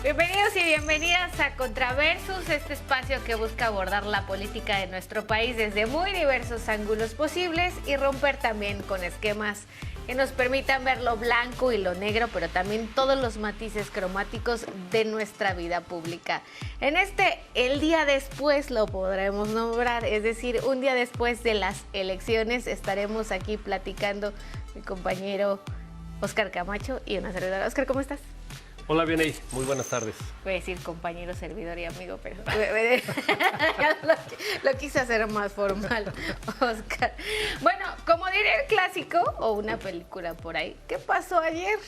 Bienvenidos y bienvenidas a Contraversus, este espacio que busca abordar la política de nuestro país desde muy diversos ángulos posibles y romper también con esquemas que nos permitan ver lo blanco y lo negro, pero también todos los matices cromáticos de nuestra vida pública. En el día después lo podremos nombrar, es decir, un día después de las elecciones estaremos aquí platicando mi compañero Oscar Camacho y una servidora. Oscar, ¿cómo estás? Hola, bien ahí. Muy buenas tardes. Voy a decir compañero, servidor y amigo, pero lo quise hacer más formal, Oscar. Bueno, como diría el clásico, o una película por ahí, ¿qué pasó ayer?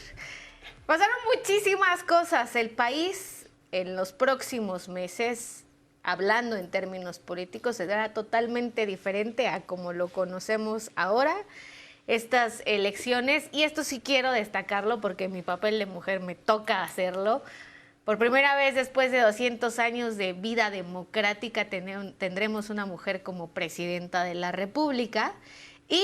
Pasaron muchísimas cosas. El país en los próximos meses, hablando en términos políticos, será totalmente diferente a como lo conocemos ahora. Estas elecciones, y esto sí quiero destacarlo porque mi papel de mujer me toca hacerlo. Por primera vez después de 200 años de vida democrática tendremos una mujer como presidenta de la República y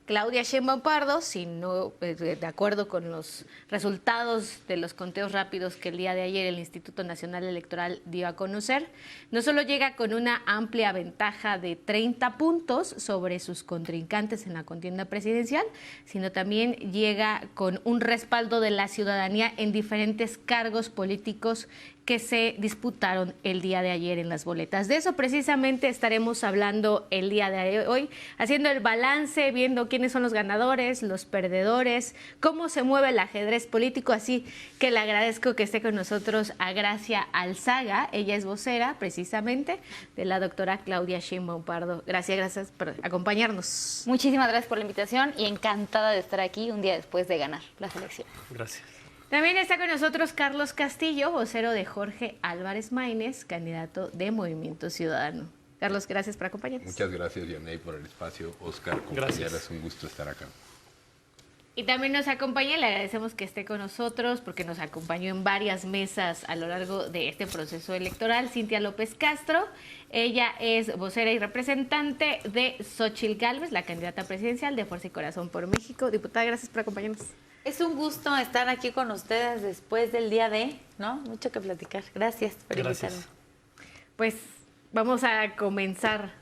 Claudia Sheinbaum Pardo, si no, de acuerdo con los resultados de los conteos rápidos que el día de ayer el Instituto Nacional Electoral dio a conocer, no solo llega con una amplia ventaja de 30 puntos sobre sus contrincantes en la contienda presidencial, sino también llega con un respaldo de la ciudadanía en diferentes cargos políticos que se disputaron el día de ayer en las boletas. De eso precisamente estaremos hablando el día de hoy, haciendo el balance, viendo quiénes son los ganadores, los perdedores, cómo se mueve el ajedrez político, así que le agradezco que esté con nosotros a Gracia Alzaga. Ella es vocera precisamente de la doctora Claudia Sheinbaum Pardo. Gracias por acompañarnos. Muchísimas gracias por la invitación y encantada de estar aquí un día después de ganar las elecciones. Gracias. También está con nosotros Carlos Castillo, vocero de Jorge Álvarez Maínez, candidato de Movimiento Ciudadano. Carlos, gracias por acompañarnos. Muchas gracias, Yaney, por el espacio. Oscar, compañeras, es un gusto estar acá. Y también nos acompaña, le agradecemos que esté con nosotros porque nos acompañó en varias mesas a lo largo de este proceso electoral, Cintia López Castro. Ella es vocera y representante de Xóchitl Gálvez, la candidata presidencial de Fuerza y Corazón por México. Diputada, gracias por acompañarnos. Es un gusto estar aquí con ustedes después del día de, ¿no? Mucho que platicar. Gracias por invitarme. Pues vamos a comenzar.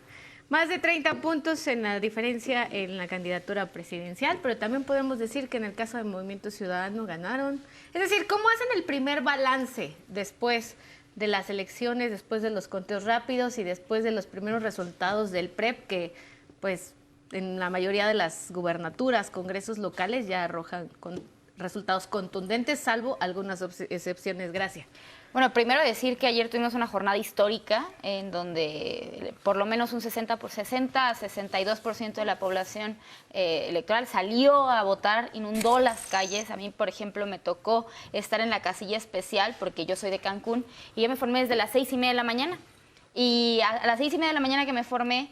Más de 30 puntos en la diferencia en la candidatura presidencial, pero también podemos decir que en el caso del Movimiento Ciudadano ganaron. Es decir, ¿cómo hacen el primer balance después de las elecciones, después de los conteos rápidos y después de los primeros resultados del PREP que, pues, en la mayoría de las gubernaturas, congresos locales ya arrojan con resultados contundentes, salvo algunas excepciones? Gracias. Bueno, primero decir que ayer tuvimos una jornada histórica en donde por lo menos un 62% de la población electoral salió a votar, inundó las calles. A mí, por ejemplo, me tocó estar en la casilla especial porque yo soy de Cancún y yo me formé desde las 6:30 de la mañana. Y a las 6:30 de la mañana que me formé,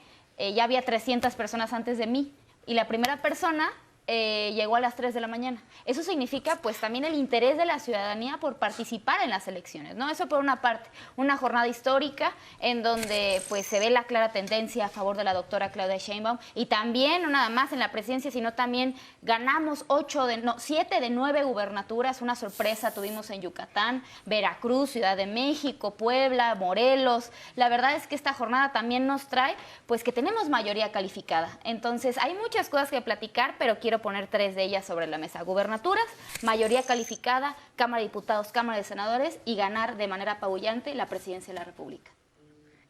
ya había 300 personas antes de mí y la primera persona llegó a las 3 de la mañana. Eso significa pues también el interés de la ciudadanía por participar en las elecciones, ¿no? Eso por una parte, una jornada histórica en donde pues se ve la clara tendencia a favor de la doctora Claudia Sheinbaum y también no nada más en la presidencia, sino también ganamos 7 de 9 gubernaturas, una sorpresa tuvimos en Yucatán, Veracruz, Ciudad de México, Puebla, Morelos. La verdad es que esta jornada también nos trae pues que tenemos mayoría calificada. Entonces hay muchas cosas que platicar, pero quiero poner 3 de ellas sobre la mesa. Gubernaturas, mayoría calificada, Cámara de Diputados, Cámara de Senadores y ganar de manera apabullante la presidencia de la República.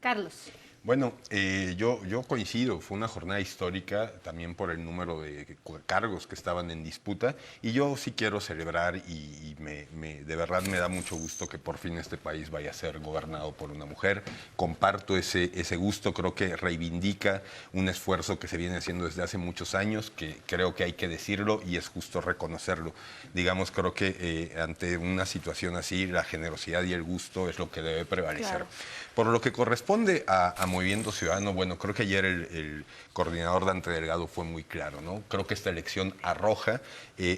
Carlos. Bueno, yo coincido, fue una jornada histórica también por el número de cargos que estaban en disputa y yo sí quiero celebrar y de verdad me da mucho gusto que por fin este país vaya a ser gobernado por una mujer. Comparto ese gusto, creo que reivindica un esfuerzo que se viene haciendo desde hace muchos años, que creo que hay que decirlo y es justo reconocerlo. Digamos, creo que ante una situación así, la generosidad y el gusto es lo que debe prevalecer. Claro. Por lo que corresponde a Movimiento Ciudadano, bueno, creo que ayer el coordinador Dante Delgado fue muy claro, ¿no? Creo que esta elección arroja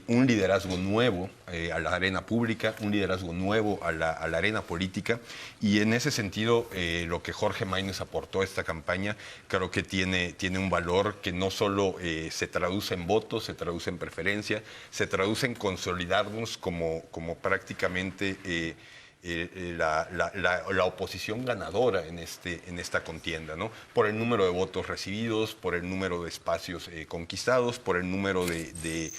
un liderazgo nuevo a la arena pública, un liderazgo nuevo a la arena política y en ese sentido lo que Jorge Maínez aportó a esta campaña creo que tiene un valor que no solo se traduce en votos, se traduce en preferencia, se traduce en consolidarnos como prácticamente la oposición ganadora en esta contienda, ¿no? Por el número de votos recibidos, por el número de espacios conquistados, por el número el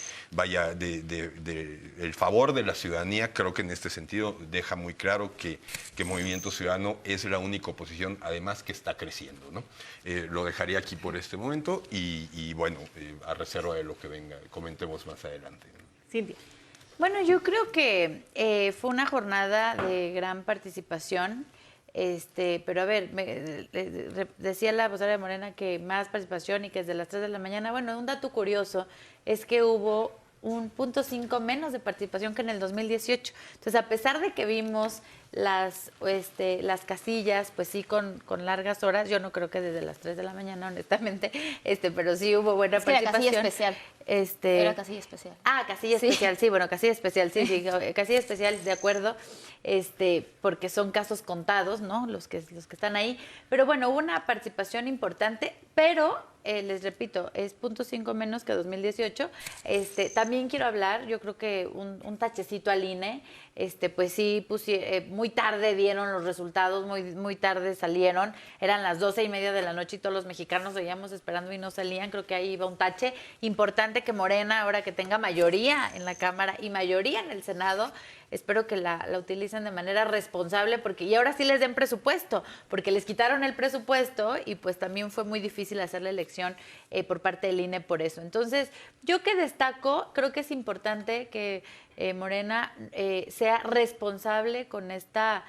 favor de la ciudadanía. Creo que en este sentido deja muy claro que Movimiento Ciudadano es la única oposición, además, que está creciendo, ¿no? Lo dejaría aquí por este momento y bueno, a reserva de lo que venga, comentemos más adelante. Cintia. Bueno, yo creo que fue una jornada de gran participación, pero a ver, decía la vocera de Morena que más participación y que desde las 3 de la mañana. Bueno, un dato curioso es que hubo un 0.5 menos de participación que en el 2018. Entonces, a pesar de que vimos las casillas, pues sí, con largas horas, yo no creo que desde las 3 de la mañana, honestamente, pero sí hubo buena participación. Era casilla especial. Era casilla especial. Ah, casilla especial, sí, bueno, casilla especial, sí, casilla especial, de acuerdo, porque son casos contados, ¿no? Los que están ahí. Pero bueno, hubo una participación importante, pero les repito, es 0.5 menos que 2018. También quiero hablar, yo creo que un tachecito al INE, pues sí, muy tarde dieron los resultados, muy tarde salieron, eran las 12:30 de la noche y todos los mexicanos seguíamos esperando y no salían. Creo que ahí iba un tache importante, que Morena, ahora que tenga mayoría en la Cámara y mayoría en el Senado, espero que la utilicen de manera responsable, y ahora sí les den presupuesto, porque les quitaron el presupuesto y pues también fue muy difícil hacer la elección por parte del INE por eso. Entonces, yo que destaco, creo que es importante que Morena sea responsable con esta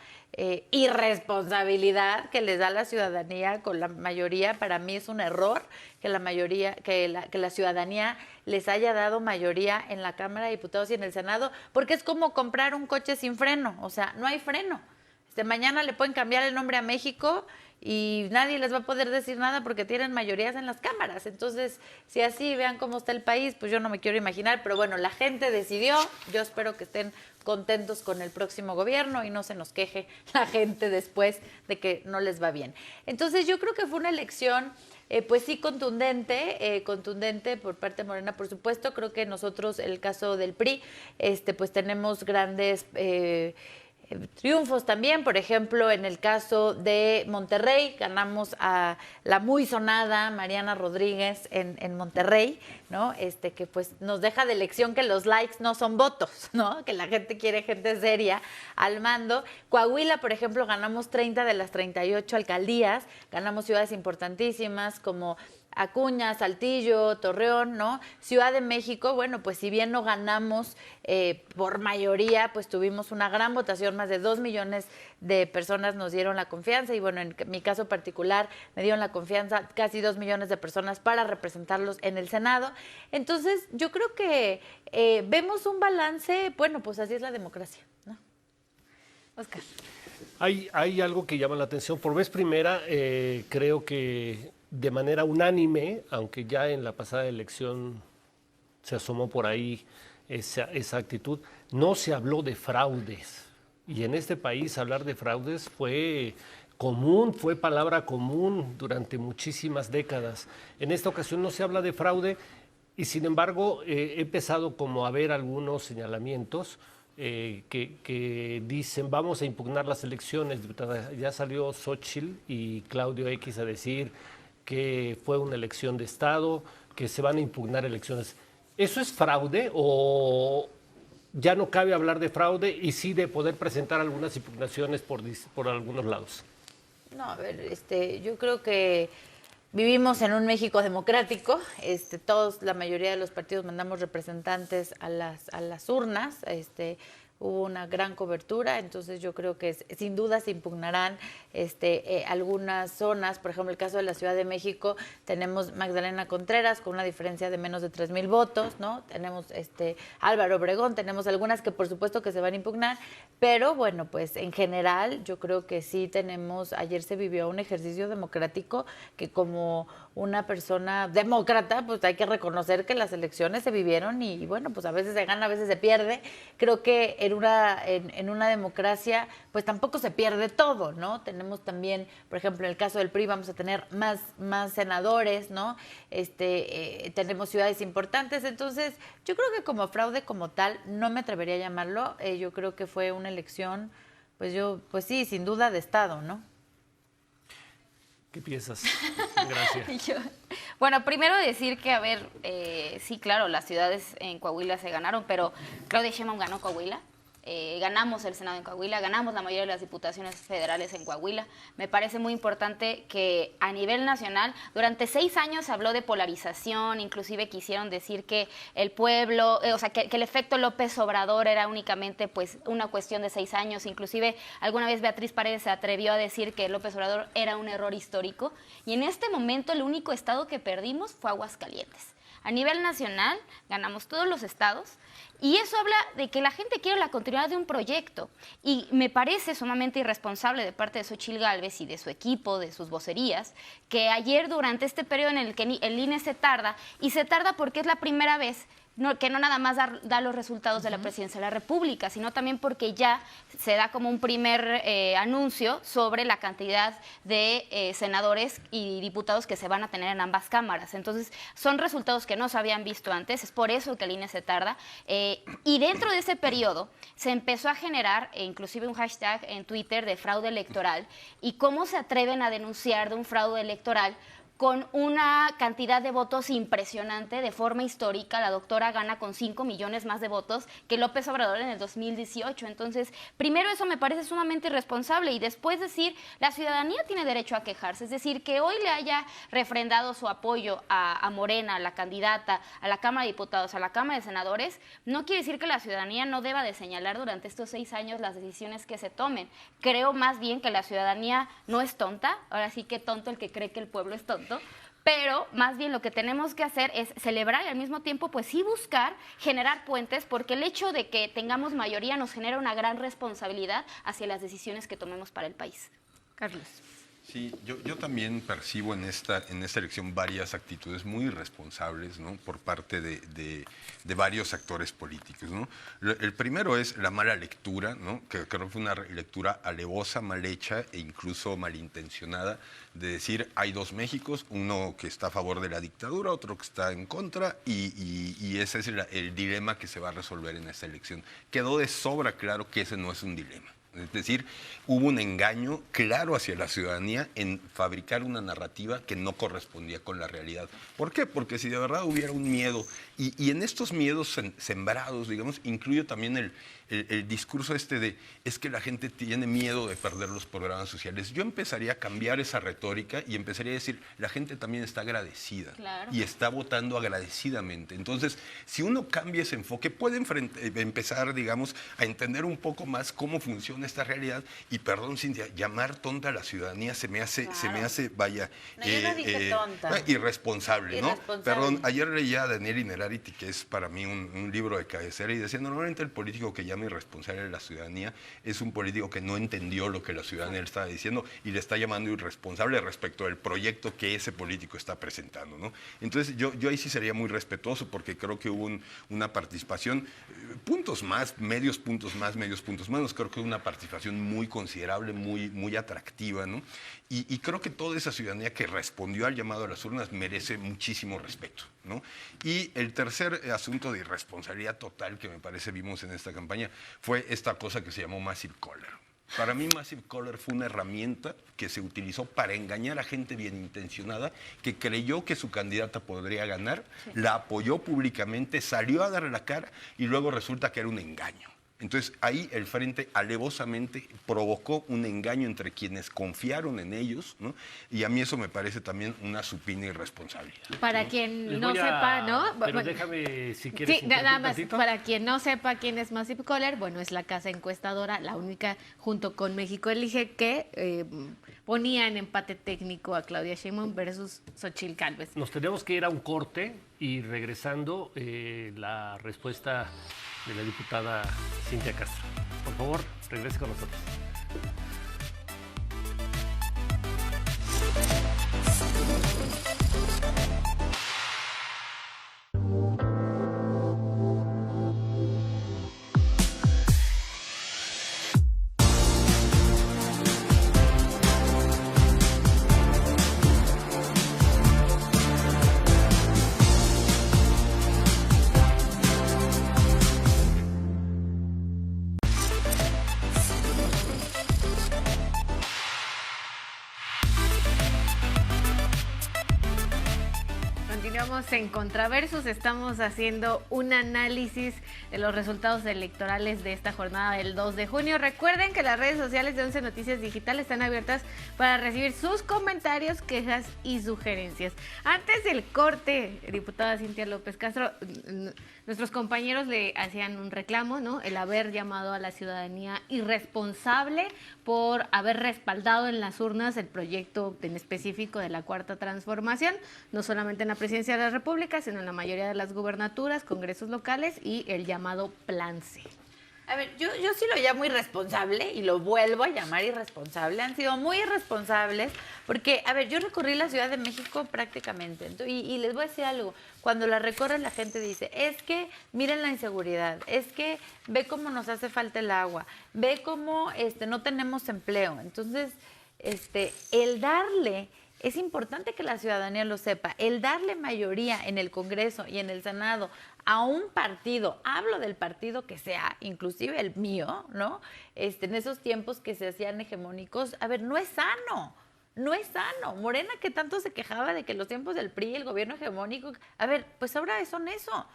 irresponsabilidad que les da la ciudadanía con la mayoría. Para mí es un error que la ciudadanía les haya dado mayoría en la Cámara de Diputados y en el Senado, porque es como comprar un coche sin freno, o sea, no hay freno. Mañana le pueden cambiar el nombre a México y nadie les va a poder decir nada porque tienen mayorías en las cámaras. Entonces, si así vean cómo está el país, pues yo no me quiero imaginar, pero bueno, la gente decidió. Yo espero que estén contentos con el próximo gobierno y no se nos queje la gente después de que no les va bien. Entonces, yo creo que fue una elección pues sí, contundente por parte de Morena, por supuesto. Creo que nosotros, el caso del PRI, pues tenemos grandes triunfos también. Por ejemplo, en el caso de Monterrey, ganamos a la muy sonada Mariana Rodríguez en Monterrey, ¿no? Que pues nos deja de lección que los likes no son votos, ¿no? Que la gente quiere gente seria al mando. Coahuila, por ejemplo, ganamos 30 de las 38 alcaldías, ganamos ciudades importantísimas como Acuña, Saltillo, Torreón, ¿no? Ciudad de México, bueno, pues si bien no ganamos por mayoría, pues tuvimos una gran votación, más de 2 millones de personas nos dieron la confianza y bueno, en mi caso particular me dieron la confianza casi 2 millones de personas para representarlos en el Senado. Entonces, yo creo que vemos un balance, bueno, pues así es la democracia, ¿no? Oscar. Hay algo que llama la atención. Por vez primera, creo que de manera unánime, aunque ya en la pasada elección se asomó por ahí esa actitud, no se habló de fraudes. Y en este país hablar de fraudes fue común, fue palabra común durante muchísimas décadas. En esta ocasión no se habla de fraude y sin embargo he empezado como a ver algunos señalamientos que dicen vamos a impugnar las elecciones. Ya salió Xóchitl y Claudio X a decir que fue una elección de Estado, que se van a impugnar elecciones. ¿Eso es fraude o ya no cabe hablar de fraude y sí de poder presentar algunas impugnaciones por algunos lados? No, a ver, yo creo que vivimos en un México democrático. Todos, la mayoría de los partidos mandamos representantes a las urnas. Hubo una gran cobertura, entonces yo creo que sin duda se impugnarán algunas zonas. Por ejemplo, el caso de la Ciudad de México, tenemos Magdalena Contreras con una diferencia de menos de 3,000 votos, ¿no? Tenemos Álvaro Obregón, tenemos algunas que por supuesto que se van a impugnar, pero bueno, pues en general yo creo que sí ayer se vivió un ejercicio democrático que como una persona demócrata, pues hay que reconocer que las elecciones se vivieron y bueno, pues a veces se gana, a veces se pierde. Creo que en una democracia, pues tampoco se pierde todo, ¿no? Tenemos también, por ejemplo, en el caso del PRI vamos a tener más senadores, ¿no? Tenemos ciudades importantes, entonces yo creo que como fraude como tal no me atrevería a llamarlo. Yo creo que fue una elección pues sí, sin duda de Estado, ¿no? ¿Qué piensas? Gracias. Bueno, primero decir que, a ver, sí, claro, las ciudades en Coahuila se ganaron, pero Claudia Sheinbaum ganó Coahuila. Ganamos el Senado en Coahuila, ganamos la mayoría de las diputaciones federales en Coahuila. Me parece muy importante que a nivel nacional, durante 6 años se habló de polarización, inclusive quisieron decir que el pueblo, o sea, que el efecto López Obrador era únicamente pues una cuestión de 6 años. Inclusive alguna vez Beatriz Paredes se atrevió a decir que López Obrador era un error histórico. Y en este momento el único estado que perdimos fue Aguascalientes. A nivel nacional ganamos todos los estados. Y eso habla de que la gente quiere la continuidad de un proyecto. Y me parece sumamente irresponsable de parte de Xóchitl Gálvez y de su equipo, de sus vocerías, que ayer durante este periodo en el que el INE se tarda, y se tarda porque es la primera vez que no nada más da los resultados de la presidencia de la República, sino también porque ya se da como un primer anuncio sobre la cantidad de senadores y diputados que se van a tener en ambas cámaras. Entonces, son resultados que no se habían visto antes, es por eso que el INE se tarda. Y dentro de ese periodo se empezó a generar inclusive un hashtag en Twitter de fraude electoral. ¿Y cómo se atreven a denunciar de un fraude electoral? Con una cantidad de votos impresionante, de forma histórica, la doctora gana con 5 millones más de votos que López Obrador en el 2018. Entonces, primero eso me parece sumamente irresponsable y después decir, la ciudadanía tiene derecho a quejarse. Es decir, que hoy le haya refrendado su apoyo a Morena, a la candidata, a la Cámara de Diputados, a la Cámara de Senadores, no quiere decir que la ciudadanía no deba de señalar durante estos 6 años las decisiones que se tomen. Creo más bien que la ciudadanía no es tonta, ahora sí que tonto el que cree que el pueblo es tonto, pero más bien lo que tenemos que hacer es celebrar y al mismo tiempo pues sí buscar generar puentes, porque el hecho de que tengamos mayoría nos genera una gran responsabilidad hacia las decisiones que tomemos para el país. Carlos. Sí, yo también percibo en esta elección varias actitudes muy irresponsables, ¿no? Por parte de varios actores políticos, ¿no? El primero es la mala lectura, ¿no? Que creo que fue una lectura alevosa, mal hecha e incluso malintencionada, de decir hay 2 Méxicos, uno que está a favor de la dictadura, otro que está en contra, y ese es el dilema que se va a resolver en esta elección. Quedó de sobra claro que ese no es un dilema. Es decir, hubo un engaño claro hacia la ciudadanía en fabricar una narrativa que no correspondía con la realidad. ¿Por qué? Porque si de verdad hubiera un miedo, y en estos miedos sembrados, digamos, incluyo también el discurso de es que la gente tiene miedo de perder los programas sociales. Yo empezaría a cambiar esa retórica y empezaría a decir, la gente también está agradecida, claro, y está votando agradecidamente. Entonces, si uno cambia ese enfoque, puede empezar, digamos, a entender un poco más cómo funciona esta realidad. Y perdón, Cintia, llamar tonta a la ciudadanía se me hace, vaya, no, yo no dije tonta. Irresponsable, ¿no? Perdón, ayer leía a Daniel Innerarity, que es para mí un libro de cabecera, y decía, normalmente el político que llama irresponsable a la ciudadanía es un político que no entendió lo que la ciudadanía le estaba diciendo y le está llamando irresponsable respecto al proyecto que ese político está presentando, ¿no? Entonces yo ahí sí sería muy respetuoso, porque creo que hubo una participación, puntos más, medios puntos más, creo que una participación muy considerable, muy atractiva, ¿no? Y creo que toda esa ciudadanía que respondió al llamado a las urnas merece muchísimo respeto, ¿no? Y el tercer asunto de irresponsabilidad total que me parece vimos en esta campaña fue esta cosa que se llamó Massive Caller. Para mí Massive Caller fue una herramienta que se utilizó para engañar a gente bien intencionada que creyó que su candidata podría ganar, sí, la apoyó públicamente, salió a darle la cara y luego resulta que era un engaño. Entonces, ahí el Frente alevosamente provocó un engaño entre quienes confiaron en ellos, ¿no? Y a mí eso me parece también una supina irresponsabilidad. Para quien no sepa, ¿no? Pero déjame, si quieres... Sí, nada más, para quien no sepa quién es Massive Caller, bueno, es la casa encuestadora, la única, junto con México Elige, que ponía en empate técnico a Claudia Sheinbaum versus Xóchitl Gálvez. Nos tenemos que ir a un corte y regresando la respuesta de la diputada Cintia Castro. Por favor, regrese con nosotros. en Contraversus. Estamos haciendo un análisis de los resultados electorales de esta jornada del 2 de junio. Recuerden que las redes sociales de 11 Noticias Digital están abiertas para recibir sus comentarios, quejas y sugerencias. Antes del corte, diputada Cintia López Castro, nuestros compañeros le hacían un reclamo, ¿no? El haber llamado a la ciudadanía irresponsable por haber respaldado en las urnas el proyecto en específico de la Cuarta Transformación, no solamente en la Presidencia de la República, sino en la mayoría de las gubernaturas, congresos locales y el llamado Plan C. A ver, yo sí lo llamo irresponsable y lo vuelvo a llamar irresponsable. Han sido muy irresponsables porque, a ver, yo recorrí la Ciudad de México prácticamente y les voy a decir algo. Cuando la recorre la gente dice, es que miren la inseguridad, es que ve cómo nos hace falta el agua, ve cómo no tenemos empleo. Entonces, el darle... Es importante que la ciudadanía lo sepa. El darle mayoría en el Congreso y en el Senado a un partido, hablo del partido que sea, inclusive el mío, ¿no? En esos tiempos que se hacían hegemónicos, a ver, no es sano. No es sano. Morena, que tanto se quejaba de que los tiempos del PRI, el gobierno hegemónico, a ver, pues ahora son eso,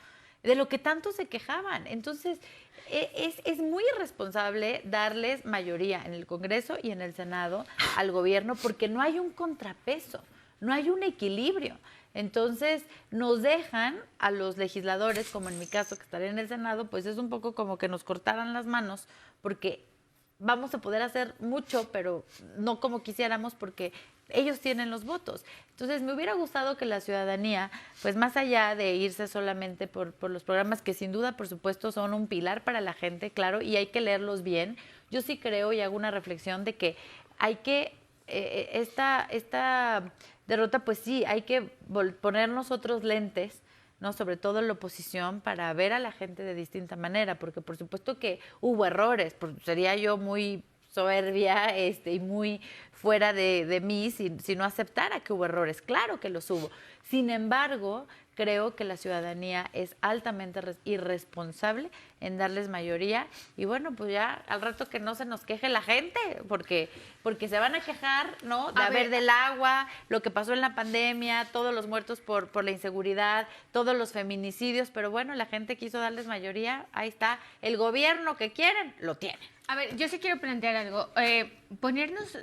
de lo que tanto se quejaban. Entonces, es muy irresponsable darles mayoría en el Congreso y en el Senado al gobierno porque no hay un contrapeso, no hay un equilibrio. Entonces, nos dejan a los legisladores, como en mi caso que estaré en el Senado, pues es un poco como que nos cortaran las manos porque vamos a poder hacer mucho, pero no como quisiéramos porque ellos tienen los votos. Entonces, me hubiera gustado que la ciudadanía, pues más allá de irse solamente por los programas que sin duda, por supuesto, son un pilar para la gente, claro, y hay que leerlos bien, yo sí creo y hago una reflexión de que hay que, esta derrota, pues sí, hay que ponernos otros lentes, ¿no? Sobre todo en la oposición, para ver a la gente de distinta manera, porque por supuesto que hubo errores, sería yo muy soberbia y muy fuera de mí si no aceptara que hubo errores. Claro que los hubo. Sin embargo, creo que la ciudadanía es altamente irresponsable en darles mayoría y bueno, pues ya al rato que no se nos queje la gente, porque se van a quejar, ¿no? De haber del agua, lo que pasó en la pandemia, todos los muertos por la inseguridad, todos los feminicidios, pero bueno, la gente quiso darles mayoría, ahí está, el gobierno que quieren, lo tienen. A ver, yo sí quiero plantear algo. Ponernos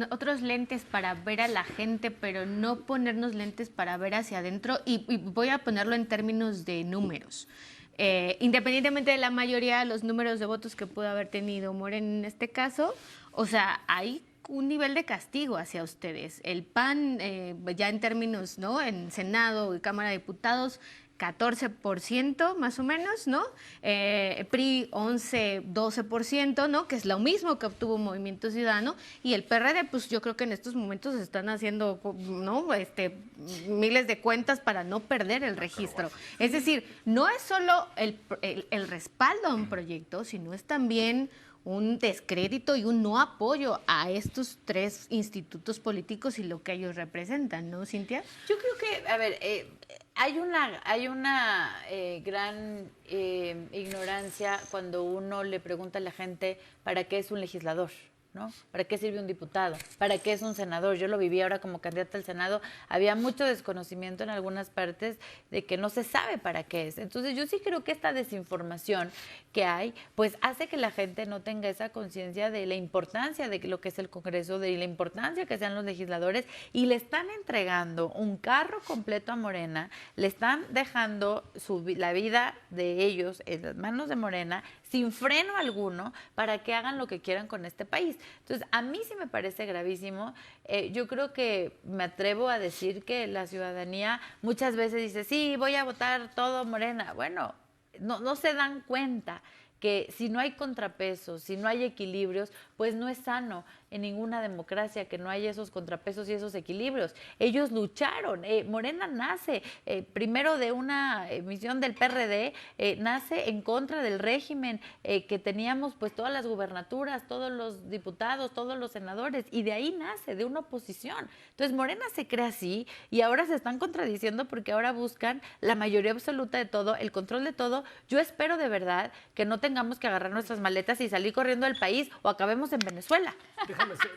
otros lentes para ver a la gente, pero no ponernos lentes para ver hacia adentro. Y voy a ponerlo en términos de números. Independientemente de la mayoría, los números de votos que pudo haber tenido Morena en este caso, o sea, hay un nivel de castigo hacia ustedes. El PAN, ya en términos, ¿no? En Senado y Cámara de Diputados, 14% más o menos, ¿no? PRI 11, 12%, ¿no? Que es lo mismo que obtuvo Movimiento Ciudadano, y el PRD, pues yo creo que en estos momentos están haciendo, ¿no? Miles de cuentas para no perder el registro. Es decir, no es solo el respaldo a un proyecto, sino es también un descrédito y un no apoyo a estos tres institutos políticos y lo que ellos representan, ¿no, Cintia? Yo creo que, a ver, hay una gran ignorancia cuando uno le pregunta a la gente para qué es un legislador, ¿no? ¿Para qué sirve un diputado? ¿Para qué es un senador? Yo lo viví ahora como candidata al Senado. Había mucho desconocimiento en algunas partes de que no se sabe para qué es. Entonces, yo sí creo que esta desinformación que hay, pues hace que la gente no tenga esa conciencia de la importancia de lo que es el Congreso, de la importancia que sean los legisladores, y le están entregando un carro completo a Morena, le están dejando la vida de ellos en las manos de Morena, sin freno alguno, para que hagan lo que quieran con este país. Entonces, a mí sí me parece gravísimo. Yo creo que me atrevo a decir que la ciudadanía muchas veces dice, sí, voy a votar todo Morena. Bueno, no se dan cuenta que si no hay contrapesos, si no hay equilibrios, pues no es sano en ninguna democracia que no haya esos contrapesos y esos equilibrios. Ellos lucharon. Morena nace primero de una misión del PRD, nace en contra del régimen que teníamos, pues todas las gubernaturas, todos los diputados, todos los senadores, y de ahí nace, de una oposición. Entonces Morena se crea así y ahora se están contradiciendo porque ahora buscan la mayoría absoluta de todo, el control de todo. Yo espero de verdad que no tengamos que agarrar nuestras maletas y salir corriendo del país o acabemos en Venezuela.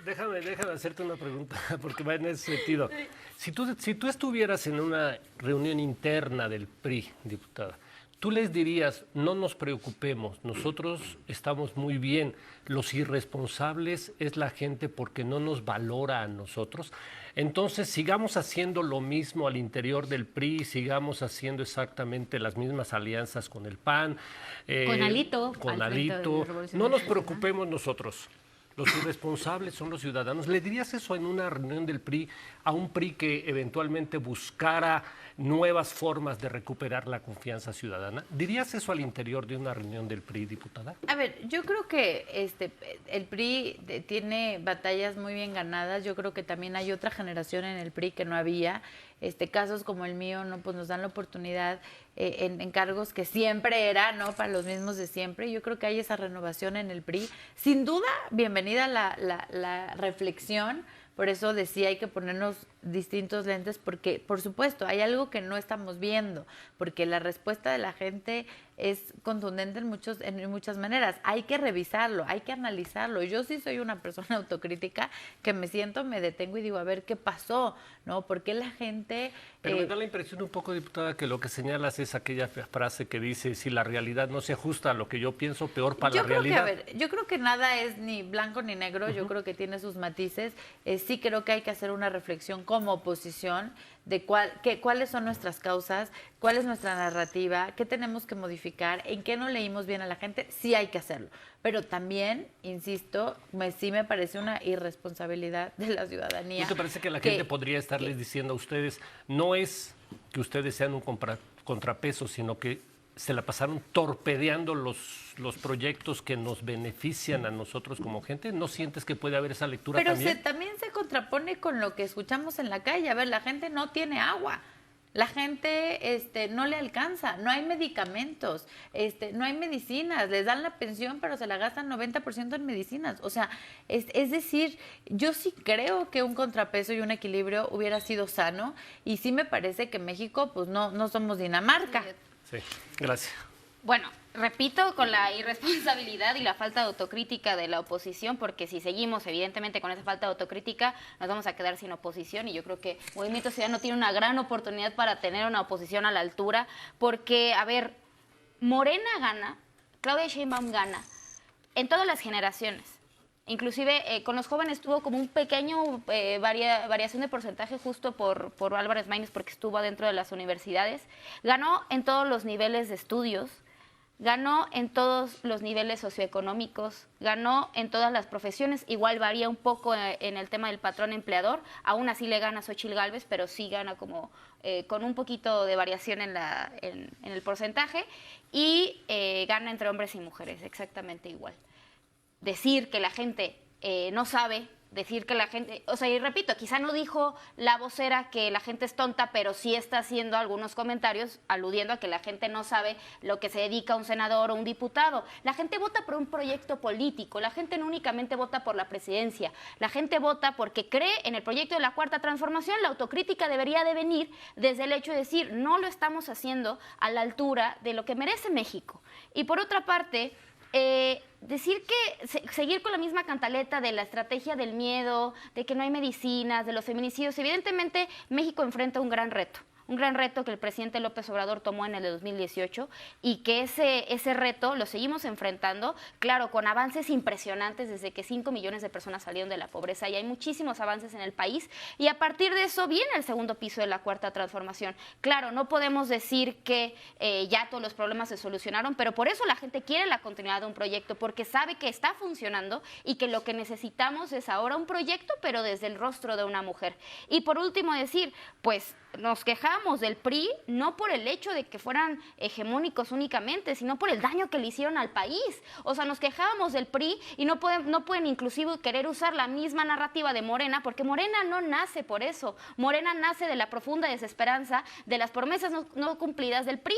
déjame hacerte una pregunta, porque va en ese sentido. Si tú estuvieras en una reunión interna del PRI, diputada, tú les dirías, no nos preocupemos, nosotros estamos muy bien, los irresponsables es la gente porque no nos valora a nosotros. Entonces, sigamos haciendo lo mismo al interior del PRI, sigamos haciendo exactamente las mismas alianzas con el PAN. Con Alito. Con al frente de Alito. Revolución No nos Institucional. preocupemos nosotros. Los irresponsables son los ciudadanos. ¿Le dirías eso en una reunión del PRI a un PRI que eventualmente buscara nuevas formas de recuperar la confianza ciudadana? ¿Dirías eso al interior de una reunión del PRI, diputada? A ver, yo creo que el PRI tiene batallas muy bien ganadas. Yo creo que también hay otra generación en el PRI que no había. Casos como el mío, no, pues nos dan la oportunidad en cargos que siempre era, ¿no? Para los mismos de siempre. Yo creo que hay esa renovación en el PRI. Sin duda, bienvenida la reflexión. Por eso decía, hay que ponernos distintos lentes porque, por supuesto, hay algo que no estamos viendo, porque la respuesta de la gente es contundente en muchas maneras. Hay que revisarlo, hay que analizarlo. Yo sí soy una persona autocrítica que me siento, me detengo y digo, a ver, ¿qué pasó? ¿No? ¿Por qué la gente...? Pero me da la impresión un poco, diputada, que lo que señalas es aquella frase que dice, si la realidad no se ajusta a lo que yo pienso, peor para la realidad. Yo creo que nada es ni blanco ni negro, yo creo que tiene sus matices. Sí creo que hay que hacer una reflexión como oposición de cuáles son nuestras causas, cuál es nuestra narrativa, qué tenemos que modificar, en qué no leímos bien a la gente, sí hay que hacerlo. Pero también, insisto, sí me parece una irresponsabilidad de la ciudadanía. ¿No te parece que la gente podría estarles diciendo a ustedes, no es que ustedes sean un contrapeso, sino que se la pasaron torpedeando los proyectos que nos benefician a nosotros como gente? ¿No sientes que puede haber esa lectura Pero también? también se contrapone con lo que escuchamos en la calle. A ver, la gente no tiene agua. La gente no le alcanza, no hay medicamentos, no hay medicinas, les dan la pensión pero se la gastan 90% en medicinas. O sea, es decir, yo sí creo que un contrapeso y un equilibrio hubiera sido sano y sí me parece que México, pues no somos Dinamarca. Sí, gracias. Bueno, repito, con la irresponsabilidad y la falta de autocrítica de la oposición, porque si seguimos evidentemente con esa falta de autocrítica, nos vamos a quedar sin oposición y yo creo que Movimiento Ciudadano tiene una gran oportunidad para tener una oposición a la altura, porque, a ver, Morena gana, Claudia Sheinbaum gana, en todas las generaciones. Inclusive con los jóvenes tuvo como un pequeño variación de porcentaje justo por Álvarez Maínez porque estuvo dentro de las universidades. Ganó en todos los niveles de estudios, ganó en todos los niveles socioeconómicos, ganó en todas las profesiones. Igual varía un poco en el tema del patrón empleador. Aún así le gana a Xóchitl Gálvez, pero sí gana como con un poquito de variación en el porcentaje. Y gana entre hombres y mujeres, exactamente igual. Decir que la gente no sabe, decir que la gente, o sea, y repito, quizá no dijo la vocera que la gente es tonta, pero sí está haciendo algunos comentarios aludiendo a que la gente no sabe lo que se dedica un senador o un diputado. La gente vota por un proyecto político, la gente no únicamente vota por la presidencia, la gente vota porque cree en el proyecto de la Cuarta Transformación. La autocrítica debería de venir desde el hecho de decir, no lo estamos haciendo a la altura de lo que merece México. Y por otra parte, decir que seguir con la misma cantaleta de la estrategia del miedo, de que no hay medicinas, de los feminicidios, evidentemente México enfrenta un gran reto que el presidente López Obrador tomó en el de 2018 y que ese reto lo seguimos enfrentando, claro, con avances impresionantes desde que 5 millones de personas salieron de la pobreza y hay muchísimos avances en el país y a partir de eso viene el segundo piso de la Cuarta Transformación. Claro, no podemos decir que ya todos los problemas se solucionaron, pero por eso la gente quiere la continuidad de un proyecto, porque sabe que está funcionando y que lo que necesitamos es ahora un proyecto, pero desde el rostro de una mujer. Y por último decir, pues nos quejamos del PRI no por el hecho de que fueran hegemónicos únicamente, sino por el daño que le hicieron al país. O sea, nos quejábamos del PRI y no pueden inclusive querer usar la misma narrativa de Morena, porque Morena no nace por eso. Morena nace de la profunda desesperanza de las promesas no cumplidas del PRI.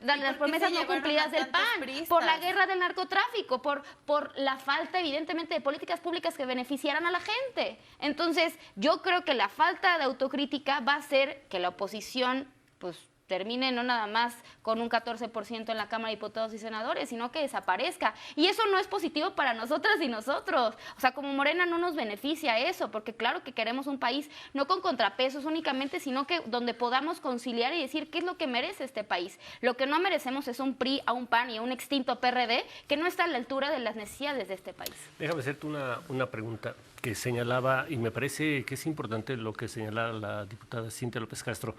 Las promesas no cumplidas del PAN, por la guerra del narcotráfico, por la falta, evidentemente, de políticas públicas que beneficiaran a la gente. Entonces, yo creo que la falta de autocrítica va a hacer que la oposición, pues, termine no nada más con un 14% en la Cámara de Diputados y Senadores, sino que desaparezca. Y eso no es positivo para nosotras y nosotros. O sea, como Morena no nos beneficia eso, porque claro que queremos un país no con contrapesos únicamente, sino que donde podamos conciliar y decir qué es lo que merece este país. Lo que no merecemos es un PRI, a un PAN y a un extinto PRD que no está a la altura de las necesidades de este país. Déjame hacerte una pregunta que señalaba, y me parece que es importante lo que señalaba la diputada Cintia López Castro.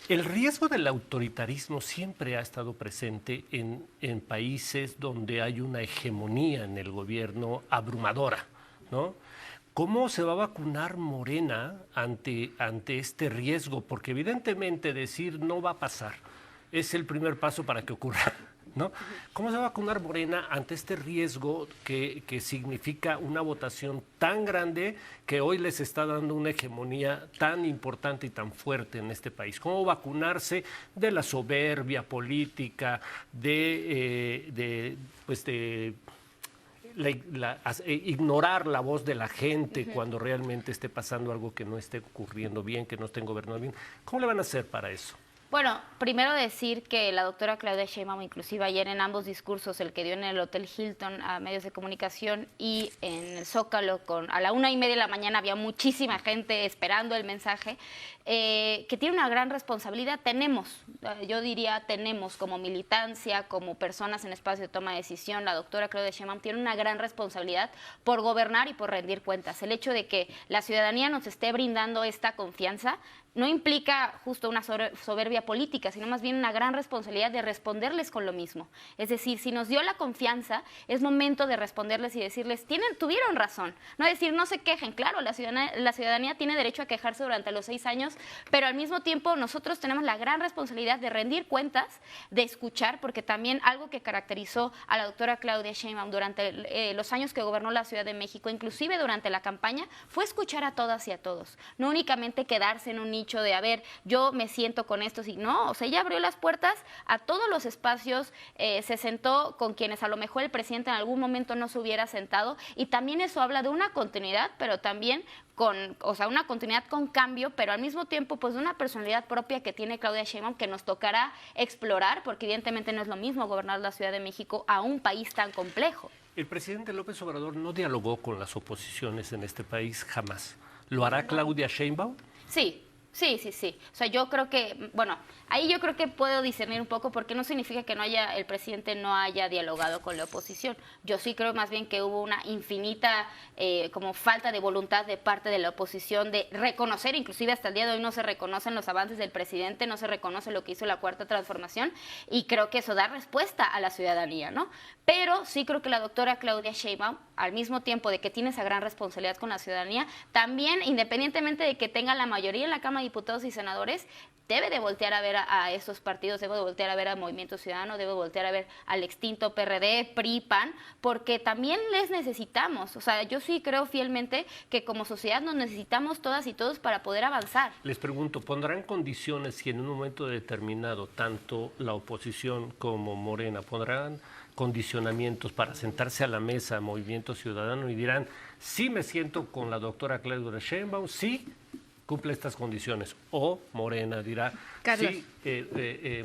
El riesgo del autoritarismo siempre ha estado presente en países donde hay una hegemonía en el gobierno abrumadora, ¿no? ¿Cómo se va a vacunar Morena ante este riesgo? Porque evidentemente decir no va a pasar es el primer paso para que ocurra, ¿no? ¿Cómo se va a vacunar Morena ante este riesgo que significa una votación tan grande que hoy les está dando una hegemonía tan importante y tan fuerte en este país? ¿Cómo vacunarse de la soberbia política, ignorar la voz de la gente cuando realmente esté pasando algo que no esté ocurriendo bien, que no estén gobernando bien? ¿Cómo le van a hacer para eso? Bueno, primero decir que la doctora Claudia Sheinbaum, inclusive ayer en ambos discursos, el que dio en el Hotel Hilton a medios de comunicación y en el Zócalo, a la 1:30 de la mañana había muchísima gente esperando el mensaje, que tiene una gran responsabilidad. Yo diría tenemos como militancia, como personas en espacio de toma de decisión, la doctora Claudia Sheinbaum tiene una gran responsabilidad por gobernar y por rendir cuentas. El hecho de que la ciudadanía nos esté brindando esta confianza no implica justo una soberbia política, sino más bien una gran responsabilidad de responderles con lo mismo. Es decir, si nos dio la confianza, es momento de responderles y decirles, tuvieron razón. No decir, no se quejen. Claro, la ciudadanía tiene derecho a quejarse durante los 6 años, pero al mismo tiempo nosotros tenemos la gran responsabilidad de rendir cuentas, de escuchar, porque también algo que caracterizó a la doctora Claudia Sheinbaum durante los años que gobernó la Ciudad de México, inclusive durante la campaña, fue escuchar a todas y a todos. No únicamente quedarse en un nicho de, a ver, yo me siento con esto, no, o sea, ella abrió las puertas a todos los espacios, se sentó con quienes a lo mejor el presidente en algún momento no se hubiera sentado, y también eso habla de una continuidad, pero también una continuidad con cambio, pero al mismo tiempo, pues, una personalidad propia que tiene Claudia Sheinbaum que nos tocará explorar, porque evidentemente no es lo mismo gobernar la Ciudad de México a un país tan complejo. El presidente López Obrador no dialogó con las oposiciones en este país jamás. ¿Lo hará Claudia Sheinbaum? Sí. O sea, yo creo que, bueno, ahí yo creo que puedo discernir un poco, porque no significa que el presidente no haya dialogado con la oposición. Yo sí creo más bien que hubo una infinita como falta de voluntad de parte de la oposición de reconocer, inclusive hasta el día de hoy no se reconocen los avances del presidente, no se reconoce lo que hizo la Cuarta Transformación, y creo que eso da respuesta a la ciudadanía, ¿no? Pero sí creo que la doctora Claudia Sheinbaum, al mismo tiempo de que tiene esa gran responsabilidad con la ciudadanía, también, independientemente de que tenga la mayoría en la Cámara de Diputados y Senadores, debe de voltear a ver a estos partidos, debe de voltear a ver al Movimiento Ciudadano, debe de voltear a ver al extinto PRD, PRI, PAN, porque también les necesitamos. O sea, yo sí creo fielmente que como sociedad nos necesitamos todas y todos para poder avanzar. Les pregunto, ¿pondrán condiciones si en un momento determinado tanto la oposición como Morena pondrán condicionamientos para sentarse a la mesa Movimiento Ciudadano y dirán, sí me siento con la doctora Claudia Sheinbaum, sí cumple estas condiciones? O Morena dirá, Carlos. sí,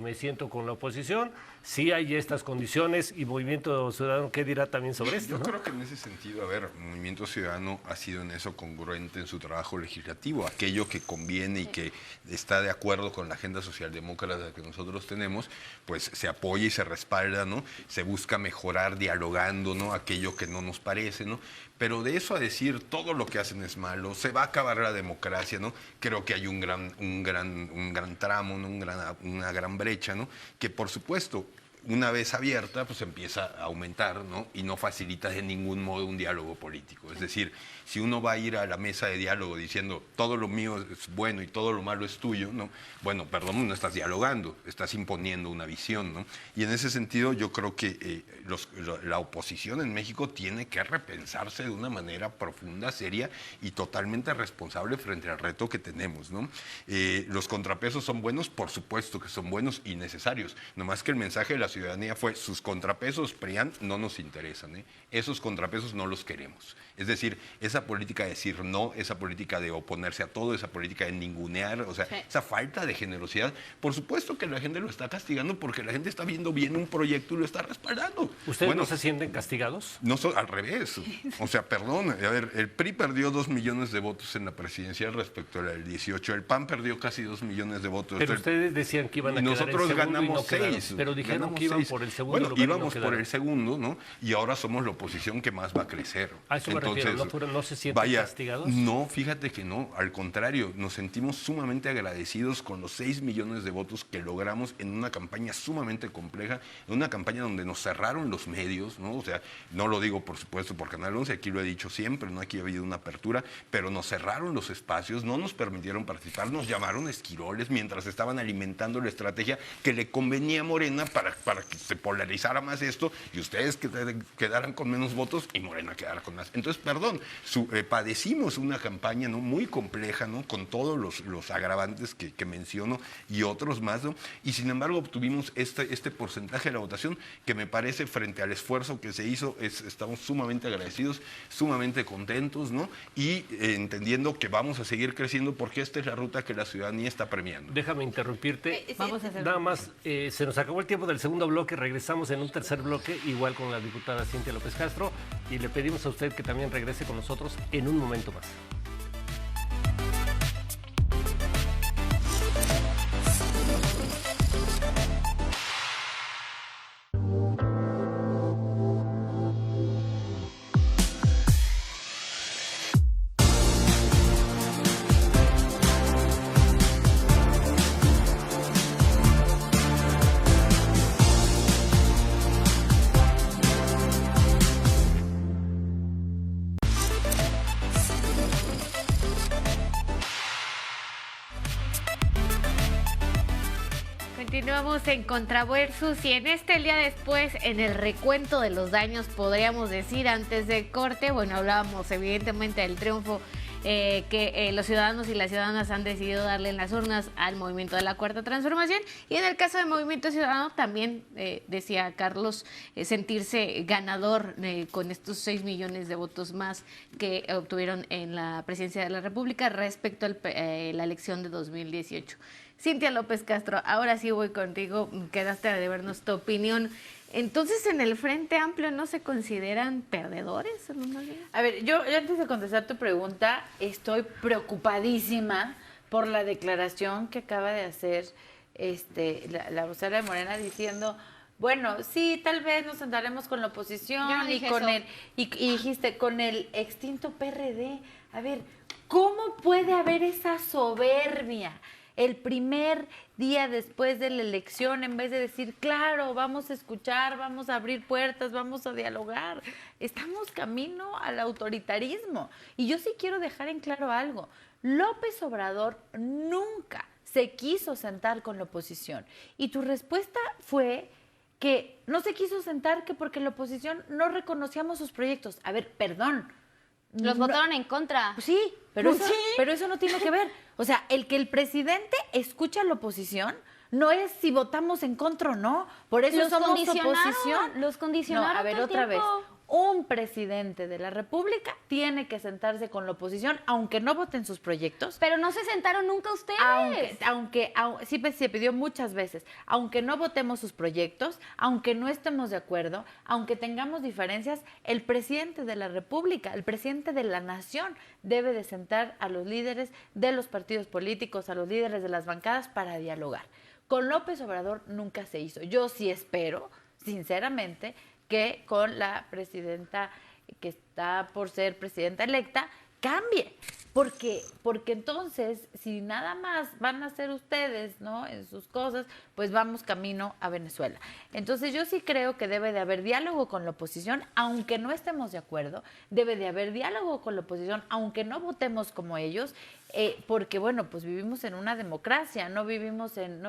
me siento con la oposición, sí hay estas condiciones, y Movimiento Ciudadano, ¿qué dirá también sobre esto? Yo ¿no? creo que en ese sentido, a ver, Movimiento Ciudadano ha sido en eso congruente en su trabajo legislativo. Aquello que conviene y que está de acuerdo con la agenda socialdemócrata que nosotros tenemos, pues se apoya y se respalda, ¿no? Se busca mejorar dialogando, ¿no? Aquello que no nos parece, ¿no? Pero de eso a decir todo lo que hacen es malo, se va a acabar la democracia, ¿no? Creo que hay un gran tramo, ¿no? Una gran brecha, ¿no? Que por supuesto, una vez abierta, pues empieza a aumentar, ¿no? Y no facilita de ningún modo un diálogo político. Es decir, si uno va a ir a la mesa de diálogo diciendo todo lo mío es bueno y todo lo malo es tuyo, ¿no? Bueno, perdón, no estás dialogando, estás imponiendo una visión, ¿no? Y en ese sentido yo creo que la oposición en México tiene que repensarse de una manera profunda, seria y totalmente responsable frente al reto que tenemos, ¿no? Los contrapesos son buenos, por supuesto que son buenos y necesarios, nomás que el mensaje de la ciudadanía fue sus contrapesos, PRIAN, no nos interesan, ¿eh? Esos contrapesos no los queremos. Es decir, esa política de decir no, esa política de oponerse a todo, esa política de ningunear, o sea, esa falta de generosidad, por supuesto que la gente lo está castigando porque la gente está viendo bien un proyecto y lo está respaldando. ¿Ustedes no se sienten castigados? No, al revés. O sea, perdón, a ver, el PRI perdió 2 millones de votos en la presidencial respecto a la del 18, el PAN perdió casi 2 millones de votos. Pero ustedes decían que iban a quedar en nosotros segundo ganamos y no quedaron, 6. pero dijeron que iban por el segundo bueno, lugar y no íbamos por quedaron. el segundo, ¿no? Y ahora somos la oposición que más va a crecer. A eso me refiero, ¿no se sienten castigados? No, fíjate que no, al contrario, nos sentimos sumamente agradecidos con los 6 millones de votos que logramos en una campaña sumamente compleja, en una campaña donde nos cerraron los medios, ¿no? O sea, no lo digo por supuesto por Canal 11, aquí lo he dicho siempre, no aquí ha habido una apertura, pero nos cerraron los espacios, no nos permitieron participar, nos llamaron esquiroles mientras estaban alimentando la estrategia que le convenía a Morena para que se polarizara más esto y ustedes quedaran con menos votos y Morena quedara con más. Entonces, perdón, padecimos una campaña, ¿no?, muy compleja, ¿no?, con todos los agravantes que menciono y otros más, ¿no? Y sin embargo obtuvimos este porcentaje de la votación que me parece, frente al esfuerzo que se hizo, estamos sumamente agradecidos, sumamente contentos, ¿no? Y entendiendo que vamos a seguir creciendo porque esta es la ruta que la ciudadanía está premiando. Déjame interrumpirte. Vamos a hacer Nada más, se nos acabó el tiempo del segundo bloque, regresamos en un tercer bloque, igual con la diputada Cintia López Castro, y le pedimos a usted que también regrese con nosotros en un momento más. Continuamos en Contraversus y en el día después, en el recuento de los daños, podríamos decir, antes del corte, bueno, hablábamos evidentemente del triunfo que los ciudadanos y las ciudadanas han decidido darle en las urnas al movimiento de la Cuarta Transformación, y en el caso del Movimiento Ciudadano también, decía Carlos, sentirse ganador con estos 6 millones de votos más que obtuvieron en la presidencia de la República respecto a la elección de 2018. Cintia López Castro, ahora sí voy contigo, quedaste a debernos tu opinión. Entonces, ¿en el Frente Amplio no se consideran perdedores? A ver, yo antes de contestar tu pregunta, estoy preocupadísima por la declaración que acaba de hacer la vocera de Morena diciendo, bueno, sí, tal vez nos sentaremos con la oposición y dijiste con el extinto PRD. A ver, ¿cómo puede haber esa soberbia? El primer día después de la elección, en vez de decir, claro, vamos a escuchar, vamos a abrir puertas, vamos a dialogar, estamos camino al autoritarismo. Y yo sí quiero dejar en claro algo. López Obrador nunca se quiso sentar con la oposición. Y tu respuesta fue que no se quiso sentar que porque la oposición no reconocíamos sus proyectos. A ver, perdón. Los votaron en contra. Sí, pero eso no tiene que ver. O sea, el que el presidente escucha a la oposición no es si votamos en contra o no. Por eso somos oposición. Los condicionaron. No, a ver, todo el otra vez. tiempo. Un presidente de la República tiene que sentarse con la oposición, aunque no voten sus proyectos. Pero no se sentaron nunca ustedes. Sí se pidió muchas veces, aunque no votemos sus proyectos, aunque no estemos de acuerdo, aunque tengamos diferencias, el presidente de la República, el presidente de la nación, debe de sentar a los líderes de los partidos políticos, a los líderes de las bancadas para dialogar. Con López Obrador nunca se hizo. Yo sí espero, sinceramente, que con la presidenta que está por ser presidenta electa cambie, porque entonces si nada más van a hacer ustedes, ¿no?, en sus cosas, pues vamos camino a Venezuela. Entonces yo sí creo que debe de haber diálogo con la oposición, aunque no estemos de acuerdo, debe de haber diálogo con la oposición, aunque no votemos como ellos, porque bueno, pues vivimos en una democracia, no vivimos en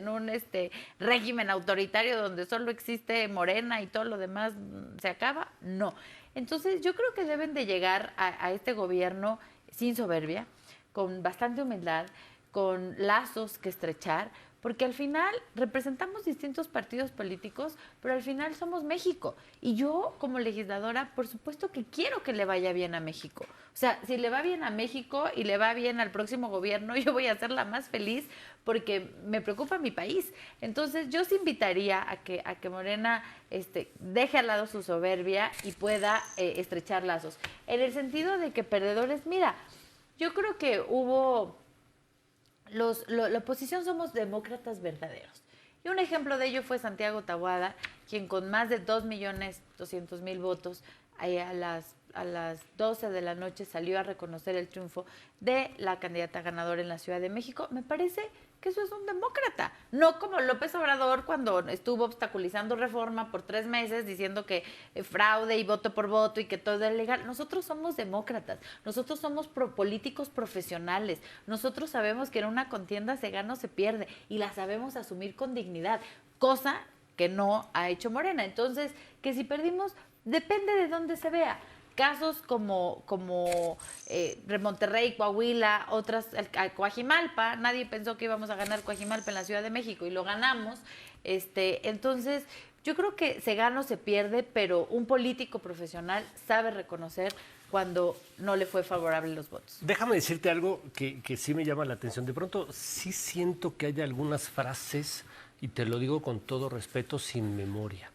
un régimen autoritario donde solo existe Morena y todo lo demás se acaba, no. Entonces yo creo que deben de llegar a este gobierno sin soberbia, con bastante humildad, con lazos que estrechar, porque al final representamos distintos partidos políticos, pero al final somos México. Y yo, como legisladora, por supuesto que quiero que le vaya bien a México. O sea, si le va bien a México y le va bien al próximo gobierno, yo voy a ser la más feliz porque me preocupa mi país. Entonces, yo sí invitaría a que Morena deje al lado su soberbia y pueda estrechar lazos. En el sentido de que perdedores, mira, yo creo que hubo... la oposición somos demócratas verdaderos. Y un ejemplo de ello fue Santiago Taboada, quien con más de 2.200.000 votos a las 12 de la noche salió a reconocer el triunfo de la candidata ganadora en la Ciudad de México. Me parece que eso es un demócrata, no como López Obrador cuando estuvo obstaculizando reforma por 3 meses diciendo que fraude y voto por voto y que todo es legal. Nosotros somos demócratas, nosotros somos políticos profesionales, nosotros sabemos que en una contienda se gana o se pierde y la sabemos asumir con dignidad, cosa que no ha hecho Morena. Entonces, que si perdimos, depende de dónde se vea. Casos como Monterrey, Coahuila, Coajimalpa, nadie pensó que íbamos a ganar Coajimalpa en la Ciudad de México y lo ganamos. Entonces, yo creo que se gana o se pierde, pero un político profesional sabe reconocer cuando no le fue favorable los votos. Déjame decirte algo que sí me llama la atención. De pronto sí siento que hay algunas frases, y te lo digo con todo respeto, sin memoria.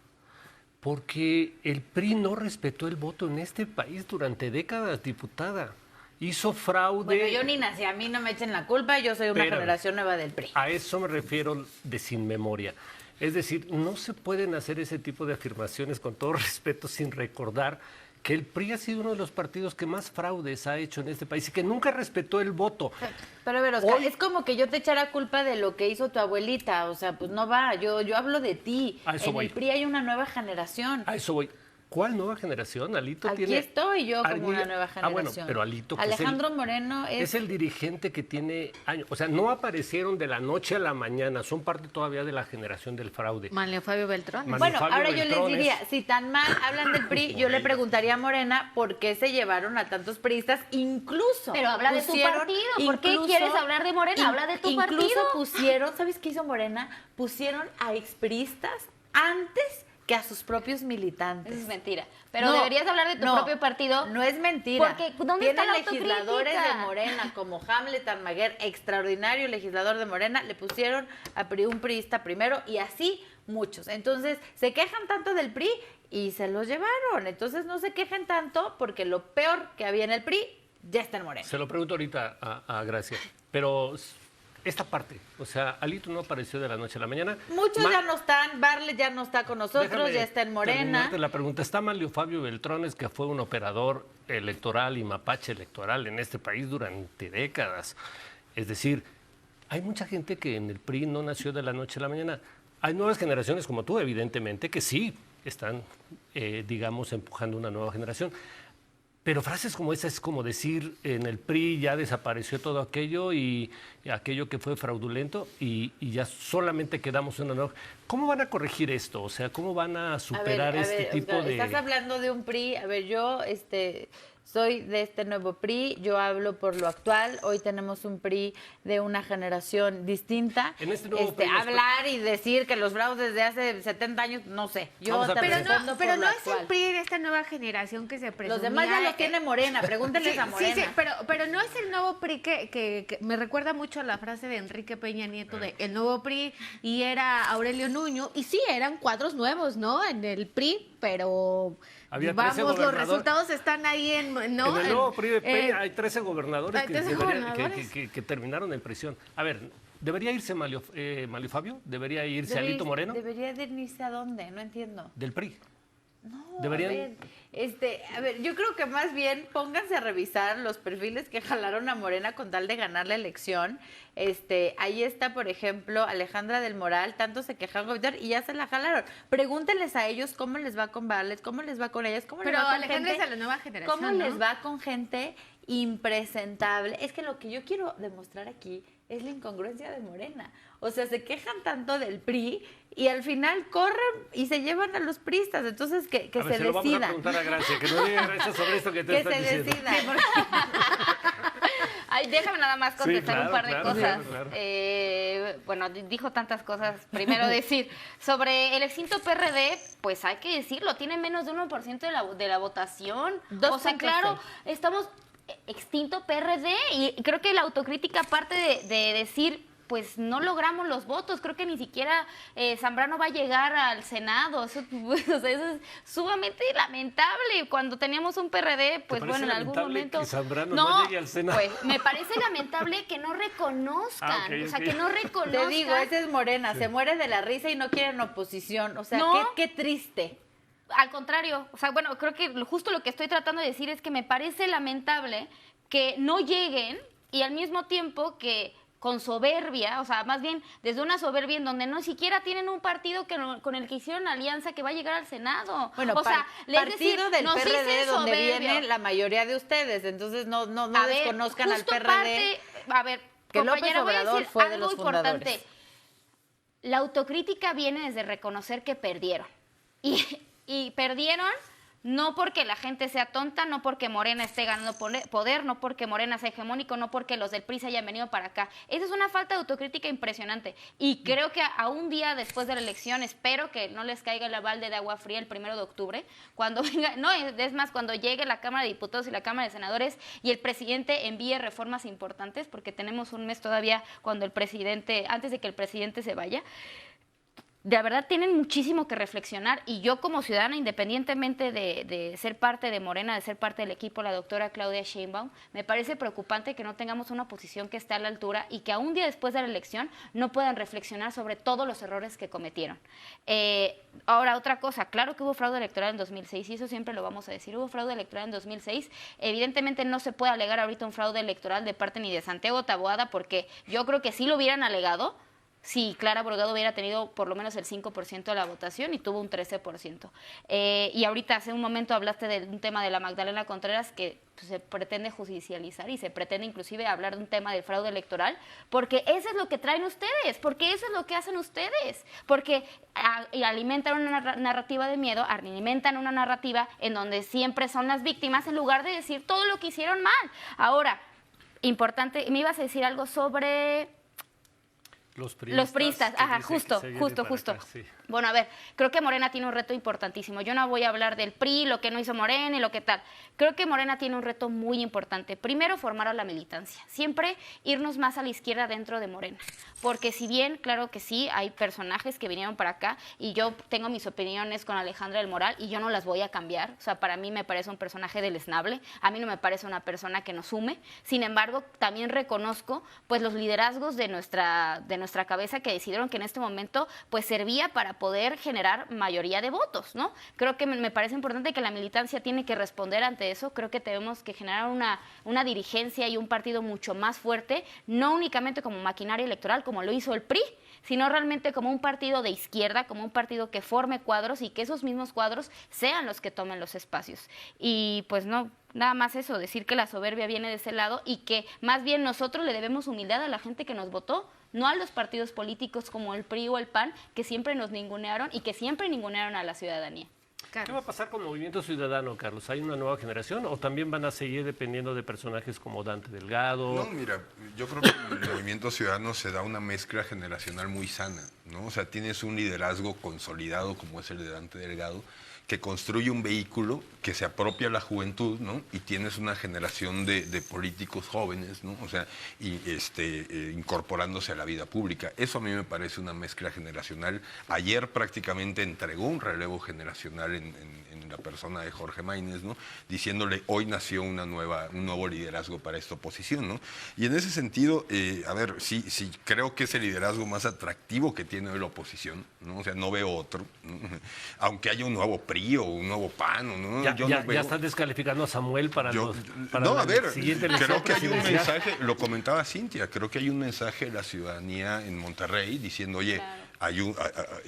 Porque el PRI no respetó el voto en este país durante décadas, diputada. Hizo fraude. Bueno, yo ni nací, a mí no me echen la culpa, yo soy una generación nueva del PRI. A eso me refiero de sin memoria. Es decir, no se pueden hacer ese tipo de afirmaciones con todo respeto sin recordar que el PRI ha sido uno de los partidos que más fraudes ha hecho en este país y que nunca respetó el voto. Pero a ver, Oscar, es como que yo te echara culpa de lo que hizo tu abuelita, o sea, pues no va, yo hablo de ti. A eso voy. El PRI hay una nueva generación. A eso voy. ¿Cuál nueva generación? Alito Aquí tiene... estoy yo como una nueva generación. Bueno, pero Alito... que Alejandro Moreno es el dirigente que tiene años. O sea, no aparecieron de la noche a la mañana. Son parte todavía de la generación del fraude. Manlio Fabio Beltrán. Bueno, ahora yo les diría, si tan mal hablan del PRI, yo le preguntaría a Morena por qué se llevaron a tantos priistas, incluso... Pero habla de tu partido, ¿por qué quieres hablar de Morena? Habla de tu partido. Incluso pusieron, ¿sabes qué hizo Morena? Pusieron a expriistas antes que a sus propios militantes. Eso es mentira. Pero deberías hablar de tu propio partido. No es mentira. Porque ¿dónde está la legisladores autocrítica? de Morena, como Hamlet Almaguer, extraordinario legislador de Morena, le pusieron a un priista primero y así muchos. Entonces, se quejan tanto del PRI y se los llevaron. Entonces, no se quejen tanto porque lo peor que había en el PRI ya está en Morena. Se lo pregunto ahorita a Gracia. Pero... esta parte, o sea, Alito no apareció de la noche a la mañana. Muchos ya no están, Barlet ya no está con nosotros, ya está en Morena. La pregunta, ¿está Manlio Fabio Beltrones, que fue un operador electoral y mapache electoral en este país durante décadas? Es decir, hay mucha gente que en el PRI no nació de la noche a la mañana. Hay nuevas generaciones como tú, evidentemente, que sí están, digamos, empujando una nueva generación. Pero frases como esa es como decir, en el PRI ya desapareció todo aquello y aquello que fue fraudulento y ya solamente quedamos en una nueva. ¿Cómo van a corregir esto? O sea, ¿cómo van a superar tipo Oscar, de...? Estás hablando de un PRI, a ver, yo soy de este nuevo PRI, yo hablo por lo actual, hoy tenemos un PRI de una generación distinta. En este nuevo PRI hablar y decir que los fraudes de hace 70 años, no sé. Yo pero no es el PRI de esta nueva generación que se presumía. Los demás ya los tiene Morena, pregúntenles a Morena. Sí, pero no es el nuevo PRI que me recuerda mucho a la frase de Enrique Peña Nieto de el nuevo PRI y era Aurelio Nuño, y sí, eran cuadros nuevos, ¿no? En el PRI, pero... Había vamos, los resultados están ahí en el nuevo PRI de Peña hay 13 gobernadores, que terminaron en prisión. A ver, ¿debería irse Manlio Fabio? ¿Debería irse Alito Moreno? ¿Debería irse a dónde? No entiendo. Del PRI. No, ¿Deberían? a ver, yo creo que más bien pónganse a revisar los perfiles que jalaron a Morena con tal de ganar la elección. Ahí está, por ejemplo, Alejandra del Moral, tanto se quejaron y ya se la jalaron. Pregúntenles a ellos cómo les va con Barlet, cómo les va con ellas, cómo les va con Alejandra gente, es a la nueva generación, cómo ¿no? les va con gente impresentable. Es que lo que yo quiero demostrar aquí es la incongruencia de Morena. O sea, se quejan tanto del PRI y al final corren y se llevan a los priistas. Entonces, que se decidan. Vamos a preguntar a Gracia, que no diga Gracia sobre esto que te estás diciendo. Que se decidan. Ay, déjame nada más contestar un par de cosas. Claro. bueno, dijo tantas cosas. Primero decir, sobre el extinto PRD, pues hay que decirlo, tiene menos de 1% de la votación. O sea, claro, estamos extinto PRD y creo que la autocrítica parte de decir, pues no logramos los votos, creo que ni siquiera Zambrano va a llegar al Senado, eso, pues, o sea, eso es sumamente lamentable. Cuando teníamos un PRD, pues bueno, en algún momento... Que Zambrano no llegue al Senado? Pues me parece lamentable que no reconozcan, o sea, que no reconozcan... Te digo, esa es Morena, se muere de la risa y no quieren oposición, o sea, No. qué triste. Al contrario, o sea, bueno, creo que justo lo que estoy tratando de decir es que me parece lamentable que no lleguen y al mismo tiempo que con soberbia, o sea, más bien desde una soberbia en donde no siquiera tienen un partido con el que hicieron alianza que va a llegar al Senado. Bueno, o sea, partido del nos PRD dicen donde soberbio. viene la mayoría de ustedes, entonces no A ver, desconozcan al justo PRD. a ver, que López compañera, voy a Obrador decir fue de algo los importante. fundadores. La autocrítica viene desde reconocer que perdieron. Y perdieron no porque la gente sea tonta, no porque Morena esté ganando poder, no porque Morena sea hegemónico, no porque los del PRI se hayan venido para acá. Esa es una falta de autocrítica impresionante. Y creo que a un día después de la elección, espero que no les caiga el balde de agua fría el 1 de octubre, cuando venga, no, es más, cuando llegue la Cámara de Diputados y la Cámara de Senadores y el presidente envíe reformas importantes, porque tenemos un mes todavía cuando el presidente, antes de que el presidente se vaya. De verdad tienen muchísimo que reflexionar y yo como ciudadana, independientemente de ser parte de Morena, de ser parte del equipo, la doctora Claudia Sheinbaum, me parece preocupante que no tengamos una oposición que esté a la altura y que a un día después de la elección no puedan reflexionar sobre todos los errores que cometieron. Ahora, otra cosa, claro que hubo fraude electoral en 2006 y eso siempre lo vamos a decir, hubo fraude electoral en 2006, evidentemente no se puede alegar ahorita un fraude electoral de parte ni de Santiago Taboada porque yo creo que sí lo hubieran alegado, si Clara Borgado hubiera tenido por lo menos el 5% de la votación y tuvo un 13%. Y ahorita hace un momento hablaste de un tema de la Magdalena Contreras que pues, se pretende judicializar y se pretende inclusive hablar de un tema del fraude electoral, porque eso es lo que traen ustedes, porque eso es lo que hacen ustedes, porque y alimentan una narrativa de miedo, alimentan una narrativa en donde siempre son las víctimas en lugar de decir todo lo que hicieron mal. Ahora, importante, me ibas a decir algo sobre... Los priistas, ajá, justo. Acá, sí. Bueno, a ver, creo que Morena tiene un reto importantísimo. Yo no voy a hablar del PRI, lo que no hizo Morena y lo que tal. Creo que Morena tiene un reto muy importante. Primero, formar a la militancia. Siempre irnos más a la izquierda dentro de Morena. Porque si bien, claro que sí, hay personajes que vinieron para acá y yo tengo mis opiniones con Alejandra del Moral y yo no las voy a cambiar. O sea, para mí me parece un personaje deleznable. A mí no me parece una persona que nos sume. Sin embargo, también reconozco pues los liderazgos de nuestra cabeza que decidieron que en este momento pues servía para poder generar mayoría de votos, ¿no? Creo que me parece importante que la militancia tiene que responder ante eso. Creo que tenemos que generar una dirigencia y un partido mucho más fuerte, no únicamente como maquinaria electoral, como lo hizo el PRI, sino realmente como un partido de izquierda, como un partido que forme cuadros y que esos mismos cuadros sean los que tomen los espacios. Y pues no, nada más eso, decir que la soberbia viene de ese lado y que más bien nosotros le debemos humildad a la gente que nos votó, no a los partidos políticos como el PRI o el PAN, que siempre nos ningunearon y que siempre ningunearon a la ciudadanía. ¿Qué va a pasar con Movimiento Ciudadano, Carlos? ¿Hay una nueva generación o también van a seguir dependiendo de personajes como Dante Delgado? No, mira, yo creo que el Movimiento Ciudadano se da una mezcla generacional muy sana, ¿no? O sea, tienes un liderazgo consolidado como es el de Dante Delgado, que construye un vehículo que se apropia a la juventud, ¿no? Y tienes una generación de políticos jóvenes, ¿no? O sea, incorporándose a la vida pública. Eso a mí me parece una mezcla generacional. Ayer prácticamente entregó un relevo generacional en la persona de Jorge Maínez, ¿no? Diciéndole, hoy nació un nuevo liderazgo para esta oposición, ¿no? Y en ese sentido, a ver, sí, creo que es el liderazgo más atractivo que tiene hoy la oposición, ¿no? O sea, no veo otro, ¿no? Aunque haya un nuevo PRI o un nuevo PAN, ¿no? Ya están descalificando a Samuel para la siguiente creo que hay un presidencial. mensaje, lo comentaba Cintia, creo que hay un mensaje de la ciudadanía en Monterrey diciendo, oye, claro,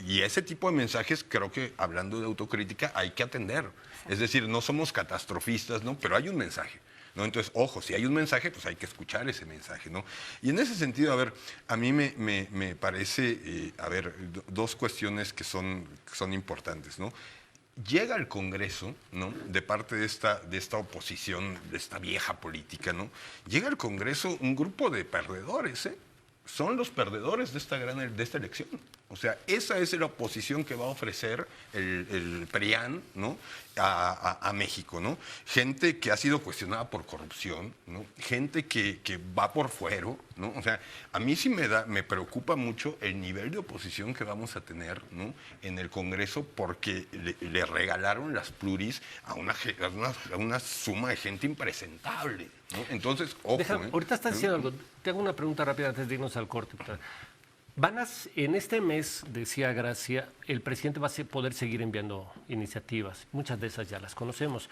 y ese tipo de mensajes creo que hablando de autocrítica hay que atender. Es decir, no somos catastrofistas, ¿no? Pero hay un mensaje, ¿no? Entonces, ojo, si hay un mensaje, pues hay que escuchar ese mensaje, ¿no? Y en ese sentido, a ver, a mí me parece, dos cuestiones que son importantes, ¿no? Llega al Congreso, ¿no? De parte de esta oposición, de esta vieja política, ¿no? Llega al Congreso un grupo de perdedores, ¿eh? O son los perdedores de esta elección. O sea, esa es la oposición que va a ofrecer el PRIAN, ¿no? a México, ¿no? Gente que ha sido cuestionada por corrupción, ¿no? Gente que va por fuero, ¿no? O sea, a mí sí me preocupa mucho el nivel de oposición que vamos a tener, ¿no? En el Congreso, porque le regalaron las pluris a una suma de gente impresentable, ¿no? Entonces, ojo. Ahorita estás diciendo algo. Te hago una pregunta rápida antes de irnos al corte. En este mes, decía Gracia, el presidente va a poder seguir enviando iniciativas. Muchas de esas ya las conocemos.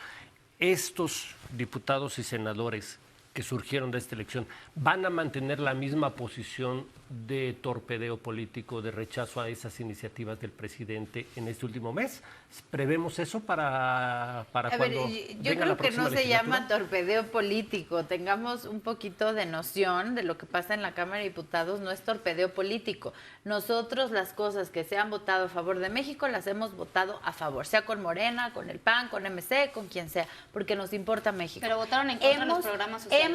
Estos diputados y senadores que surgieron de esta elección, ¿van a mantener la misma posición de torpedeo político, de rechazo a esas iniciativas del presidente en este último mes? ¿Prevemos eso para cuando yo venga la creo que no próxima se llama legislatura? torpedeo político. Tengamos un poquito de noción de lo que pasa en la Cámara de Diputados. No es torpedeo político. Nosotros las cosas que se han votado a favor de México las hemos votado a favor, sea con Morena, con el PAN, con MC, con quien sea, porque nos importa México. Pero votaron en contra de los programas sociales.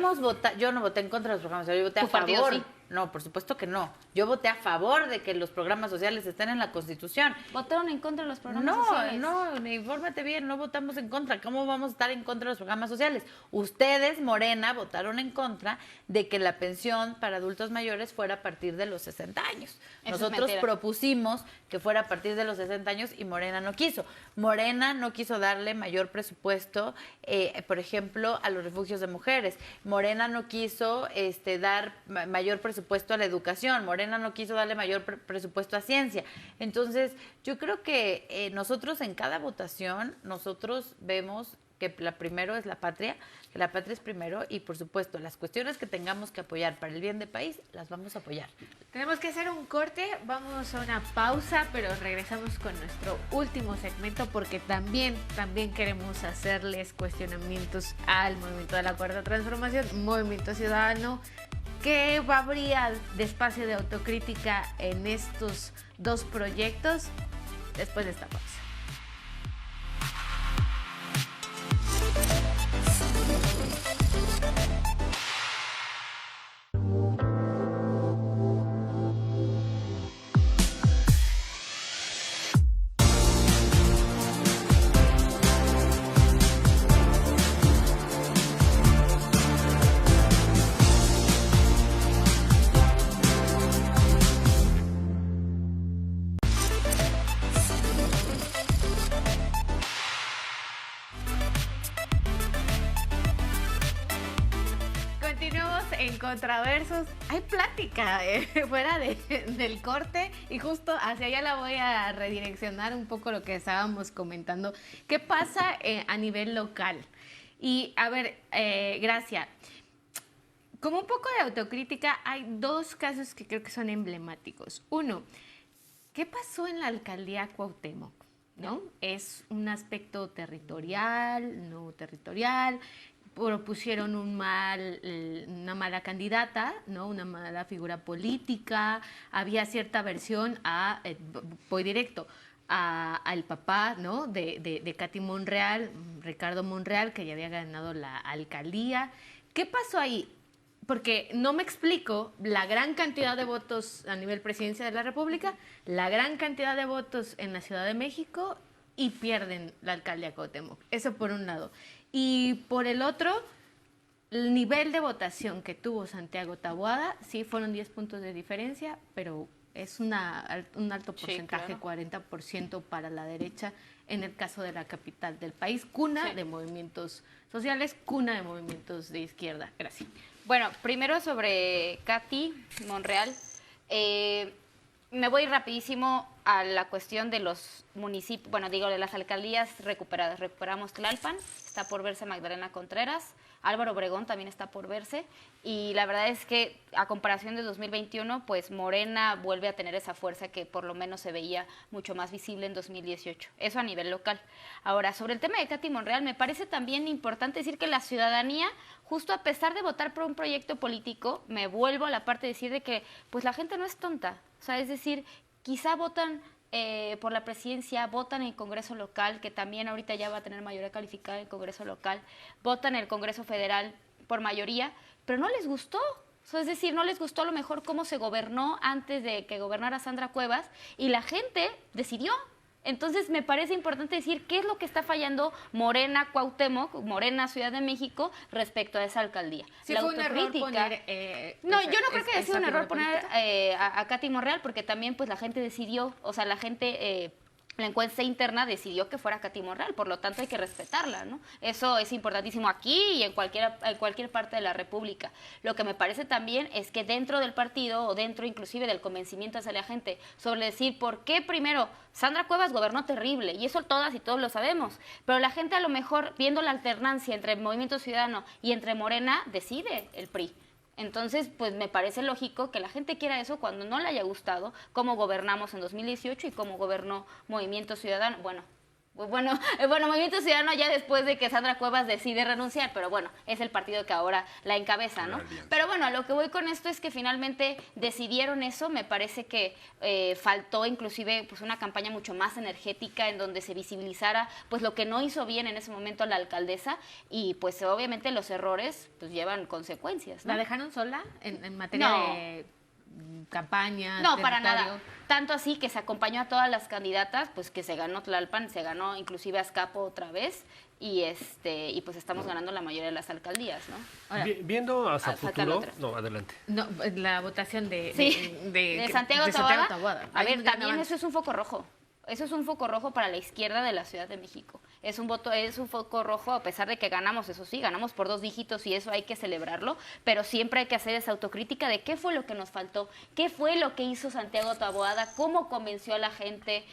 Yo no voté en contra de los programas sociales, yo voté a ¿Tu partido favor. sí? No, por supuesto que no. Yo voté a favor de que los programas sociales estén en la Constitución. ¿Votaron en contra de los programas sociales? No, infórmate bien, no votamos en contra. ¿Cómo vamos a estar en contra de los programas sociales? Ustedes, Morena, votaron en contra de que la pensión para adultos mayores fuera a partir de los 60 años. Eso es Nosotros mentira. propusimos que fuera a partir de los 60 años y Morena no quiso. Morena no quiso darle mayor presupuesto, por ejemplo, a los refugios de mujeres. Morena no quiso dar mayor presupuesto a la educación. Morena no quiso darle mayor presupuesto a ciencia. Entonces, yo creo que nosotros en cada votación, nosotros vemos que la primero es la patria, que la patria es primero y, por supuesto, las cuestiones que tengamos que apoyar para el bien del país, las vamos a apoyar. Tenemos que hacer un corte, vamos a una pausa, pero regresamos con nuestro último segmento porque también queremos hacerles cuestionamientos al Movimiento de la Cuarta Transformación, Movimiento Ciudadano. ¿Qué habría de espacio de autocrítica en estos dos proyectos después de esta pausa? En Contraversos hay plática fuera del corte y justo hacia allá la voy a redireccionar un poco lo que estábamos comentando. ¿Qué pasa a nivel local? Y a ver, Gracia, como un poco de autocrítica, hay dos casos que creo que son emblemáticos. Uno, ¿qué pasó en la alcaldía Cuauhtémoc? ¿No? Es un aspecto territorial, no territorial. Propusieron una mala candidata, ¿no? Una mala figura política, había cierta aversión voy directo, al papá, ¿no? de Katy Monreal, Ricardo Monreal, que ya había ganado la alcaldía. ¿Qué pasó ahí? Porque no me explico la gran cantidad de votos a nivel presidencia de la República, la gran cantidad de votos en la Ciudad de México y pierden la alcaldía Cuauhtémoc. Eso por un lado. Y por el otro, el nivel de votación que tuvo Santiago Taboada, sí fueron 10 puntos de diferencia, pero es un alto porcentaje, sí, claro. 40% para la derecha en el caso de la capital del país, cuna Sí. de movimientos sociales, cuna de movimientos de izquierda. Gracias. Bueno, primero sobre Katy Monreal. Me voy rapidísimo a la cuestión de los municipios, de las alcaldías recuperadas. Recuperamos Tlalpan, está por verse Magdalena Contreras, Álvaro Obregón también está por verse, y la verdad es que a comparación de 2021, pues Morena vuelve a tener esa fuerza que por lo menos se veía mucho más visible en 2018. Eso a nivel local. Ahora, sobre el tema de Katy Monreal, me parece también importante decir que la ciudadanía, justo a pesar de votar por un proyecto político, me vuelvo a la parte de decir de que pues la gente no es tonta. O sea, es decir, quizá votan por la presidencia, votan en el Congreso local, que también ahorita ya va a tener mayoría calificada en el Congreso local, votan en el Congreso federal por mayoría, pero no les gustó. O sea, es decir, no les gustó a lo mejor cómo se gobernó antes de que gobernara Sandra Cuevas y la gente decidió. Entonces, me parece importante decir qué es lo que está fallando Morena Cuauhtémoc, Morena Ciudad de México, respecto a esa alcaldía. Sí, fue un error poner, no, yo no creo que haya esa sido un error figura poner política. a Katy Monreal, porque también pues la gente decidió, o sea, la gente... la encuesta interna decidió que fuera Katy Monreal, por lo tanto hay que respetarla, ¿no? Eso es importantísimo aquí y en cualquier parte de la República. Lo que me parece también es que dentro del partido o dentro inclusive del convencimiento hacia la gente sobre decir por qué primero Sandra Cuevas gobernó terrible, y eso todas y todos lo sabemos, pero la gente a lo mejor viendo la alternancia entre Movimiento Ciudadano y entre Morena decide el PRI. Entonces, pues me parece lógico que la gente quiera eso cuando no le haya gustado cómo gobernamos en 2018 y cómo gobernó Movimiento Ciudadano. Bueno, Movimiento Ciudadano ya después de que Sandra Cuevas decide renunciar, pero bueno, es el partido que ahora la encabeza, ¿no? Pero bueno, a lo que voy con esto es que finalmente decidieron eso. Me parece que faltó inclusive pues una campaña mucho más energética en donde se visibilizara pues lo que no hizo bien en ese momento la alcaldesa y pues obviamente los errores pues llevan consecuencias, ¿no? ¿La dejaron sola en materia No. de campaña? No, para territorio? nada. Tanto así que se acompañó a todas las candidatas, pues que se ganó Tlalpan, se ganó inclusive Azcapo otra vez y pues estamos ganando la mayoría de las alcaldías, ¿no? Ahora, Viendo hacia faltan futuro, otras. no, adelante. No, la votación de Santiago de Taboada. A Hay ver, un gran también avance. eso es un foco rojo. Eso es un foco rojo para la izquierda de la Ciudad de México. Es un foco rojo a pesar de que ganamos, eso sí, ganamos por 2 dígitos y eso hay que celebrarlo, pero siempre hay que hacer esa autocrítica de qué fue lo que nos faltó, qué fue lo que hizo Santiago Taboada, cómo convenció a la gente.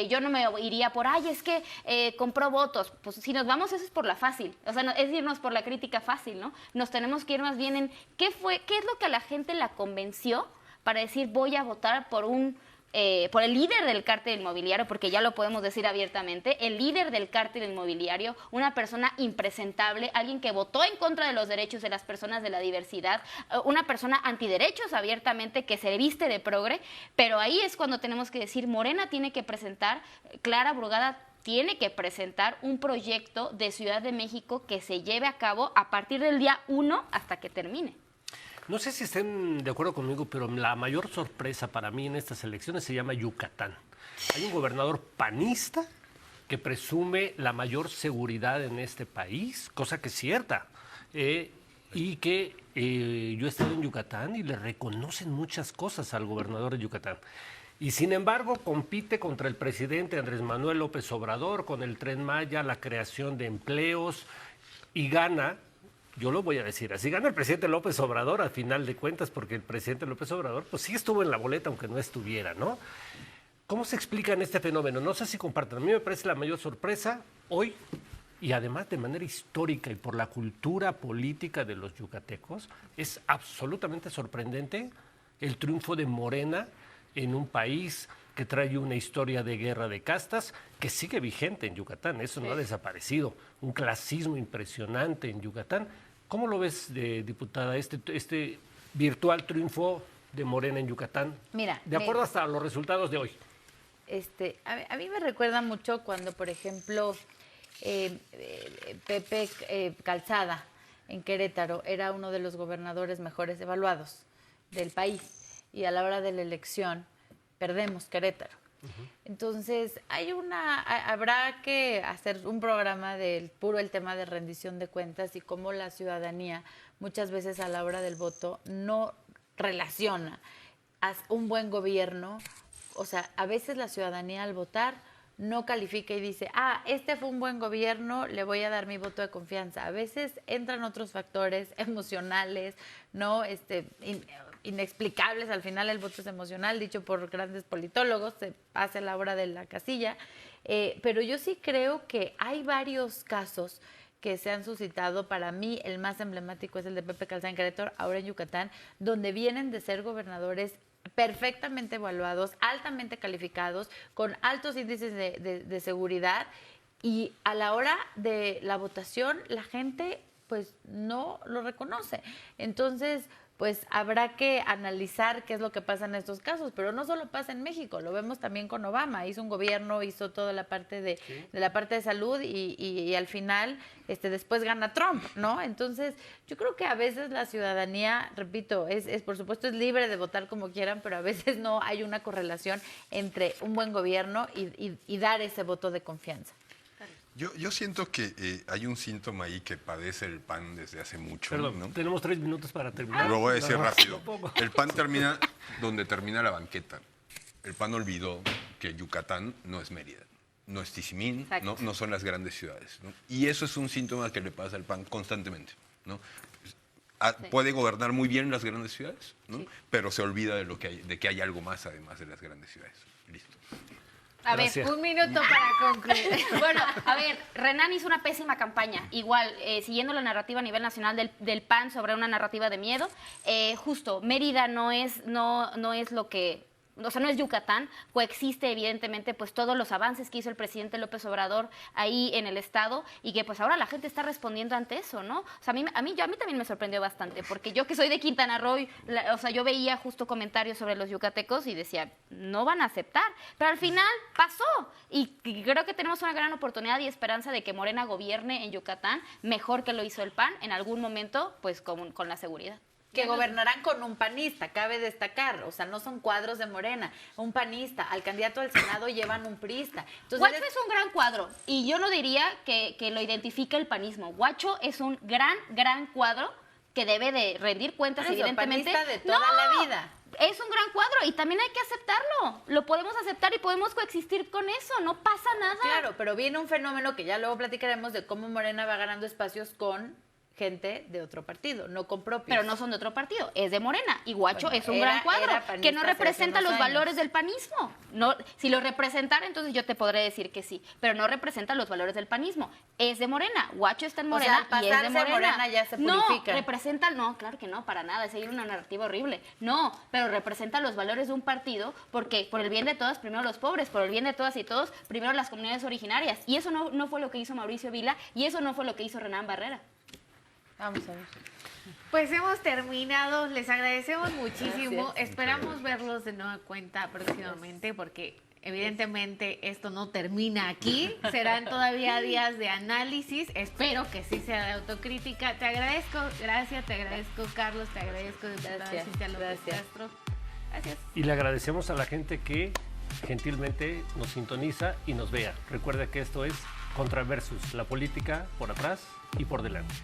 Yo no me iría por, es que compró votos. Pues si nos vamos, eso es por la fácil, o sea, es irnos por la crítica fácil, ¿no? Nos tenemos que ir más bien en qué es lo que a la gente la convenció para decir voy a votar por por el líder del cártel inmobiliario, porque ya lo podemos decir abiertamente, el líder del cártel inmobiliario, una persona impresentable, alguien que votó en contra de los derechos de las personas de la diversidad, una persona antiderechos abiertamente, que se viste de progre, pero ahí es cuando tenemos que decir, Morena tiene que presentar, Clara Brugada tiene que presentar un proyecto de Ciudad de México que se lleve a cabo a partir del día 1 hasta que termine. No sé si estén de acuerdo conmigo, pero la mayor sorpresa para mí en estas elecciones se llama Yucatán. Hay un gobernador panista que presume la mayor seguridad en este país, cosa que es cierta, y que yo he estado en Yucatán y le reconocen muchas cosas al gobernador de Yucatán. Y sin embargo compite contra el presidente Andrés Manuel López Obrador con el Tren Maya, la creación de empleos, y gana. Yo lo voy a decir así, gana el presidente López Obrador al final de cuentas, porque el presidente López Obrador pues sí estuvo en la boleta aunque no estuviera, ¿no? ¿Cómo se explica en este fenómeno? No sé si compartan. A mí me parece la mayor sorpresa hoy, y además de manera histórica y por la cultura política de los yucatecos, es absolutamente sorprendente el triunfo de Morena en un país que trae una historia de guerra de castas que sigue vigente en Yucatán. Eso no ha desaparecido. Un clasismo impresionante en Yucatán. ¿Cómo lo ves, diputada, este virtual triunfo de Morena en Yucatán? Mira, de acuerdo hasta los resultados de hoy. A mí me recuerda mucho cuando, por ejemplo, Pepe Calzada en Querétaro era uno de los gobernadores mejores evaluados del país y a la hora de la elección perdemos Querétaro. Entonces, habrá que hacer un programa del el tema de rendición de cuentas y cómo la ciudadanía muchas veces a la hora del voto no relaciona un buen gobierno. O sea, a veces la ciudadanía al votar no califica y dice, este fue un buen gobierno, le voy a dar mi voto de confianza. A veces entran otros factores emocionales, ¿no? Inexplicables. Al final el voto es emocional, dicho por grandes politólogos, se pasa la hora de la casilla. Pero yo sí creo que hay varios casos que se han suscitado. Para mí el más emblemático es el de Pepe Calzada en Querétaro, ahora en Yucatán, donde vienen de ser gobernadores perfectamente evaluados, altamente calificados, con altos índices de seguridad, y a la hora de la votación la gente pues no lo reconoce. Entonces, pues habrá que analizar qué es lo que pasa en estos casos, pero no solo pasa en México, lo vemos también con Obama, hizo un gobierno, hizo toda la parte de la parte de salud y al final después gana Trump, ¿no? Entonces, yo creo que a veces la ciudadanía, repito, por supuesto es libre de votar como quieran, pero a veces no hay una correlación entre un buen gobierno y dar ese voto de confianza. Yo siento que hay un síntoma ahí que padece el PAN desde hace mucho. Perdón, ¿no? tenemos 3 minutos para terminar. Lo voy a decir Nada más. rápido. El PAN termina donde termina la banqueta. El PAN olvidó que Yucatán no es Mérida, no es Tizimín, no son las grandes ciudades, ¿no? Y eso es un síntoma que le pasa al PAN constantemente, ¿no? Puede gobernar muy bien las grandes ciudades, ¿no? Pero se olvida de que hay algo más además de las grandes ciudades. Listo. A ver, Gracias. un minuto para concluir. Bueno, a ver, Renan hizo una pésima campaña, igual, siguiendo la narrativa a nivel nacional del PAN sobre una narrativa de miedo. Justo, Mérida no es lo que... O sea, no es Yucatán, coexiste evidentemente pues todos los avances que hizo el presidente López Obrador ahí en el estado y que pues ahora la gente está respondiendo ante eso, ¿no? O sea, a mí también me sorprendió bastante, porque yo que soy de Quintana Roo, o sea, yo veía justo comentarios sobre los yucatecos y decía, no van a aceptar, pero al final pasó y creo que tenemos una gran oportunidad y esperanza de que Morena gobierne en Yucatán mejor que lo hizo el PAN en algún momento, pues con la seguridad. Que gobernarán con un panista, cabe destacar, o sea, no son cuadros de Morena, un panista, al candidato al Senado llevan un priista. Entonces, Guacho es un gran cuadro y yo no diría que lo identifique el panismo. Guacho es un gran cuadro que debe de rendir cuentas, Por eso, evidentemente. panista de toda la vida. Es un gran cuadro y también hay que aceptarlo. Lo podemos aceptar y podemos coexistir con eso, no pasa nada. Claro, pero viene un fenómeno que ya luego platicaremos de cómo Morena va ganando espacios con gente de otro partido, no con propios. Pero no son de otro partido, es de Morena. Y Guacho Bueno, es un era gran cuadro panista que no hace representa unos los años. valores del panismo. No, si lo representara, entonces yo te podré decir que sí, pero no representa los valores del panismo. Es de Morena. Guacho está en O sea, Morena al y es de pasarse a Morena. Morena ya se No, purifica. representa, no, claro que no, para nada, es seguir una narrativa horrible. No, pero representa los valores de un partido porque por el bien de todos, primero los pobres, por el bien de todas y todos, primero las comunidades originarias. Y eso no fue lo que hizo Mauricio Vila y eso no fue lo que hizo Renan Barrera. Vamos a ver. Pues hemos terminado, les agradecemos muchísimo. Gracias. Esperamos verlos de nueva cuenta próximamente porque evidentemente esto no termina aquí. Serán todavía días de análisis. Espero que sí sea de autocrítica. Te agradezco, gracias, te agradezco Carlos, te agradezco diputada Gracias, Cintia López gracias. Castro. Gracias. Y le agradecemos a la gente que gentilmente nos sintoniza y nos vea. Recuerda que esto es Contra Versus, la política por atrás y por delante.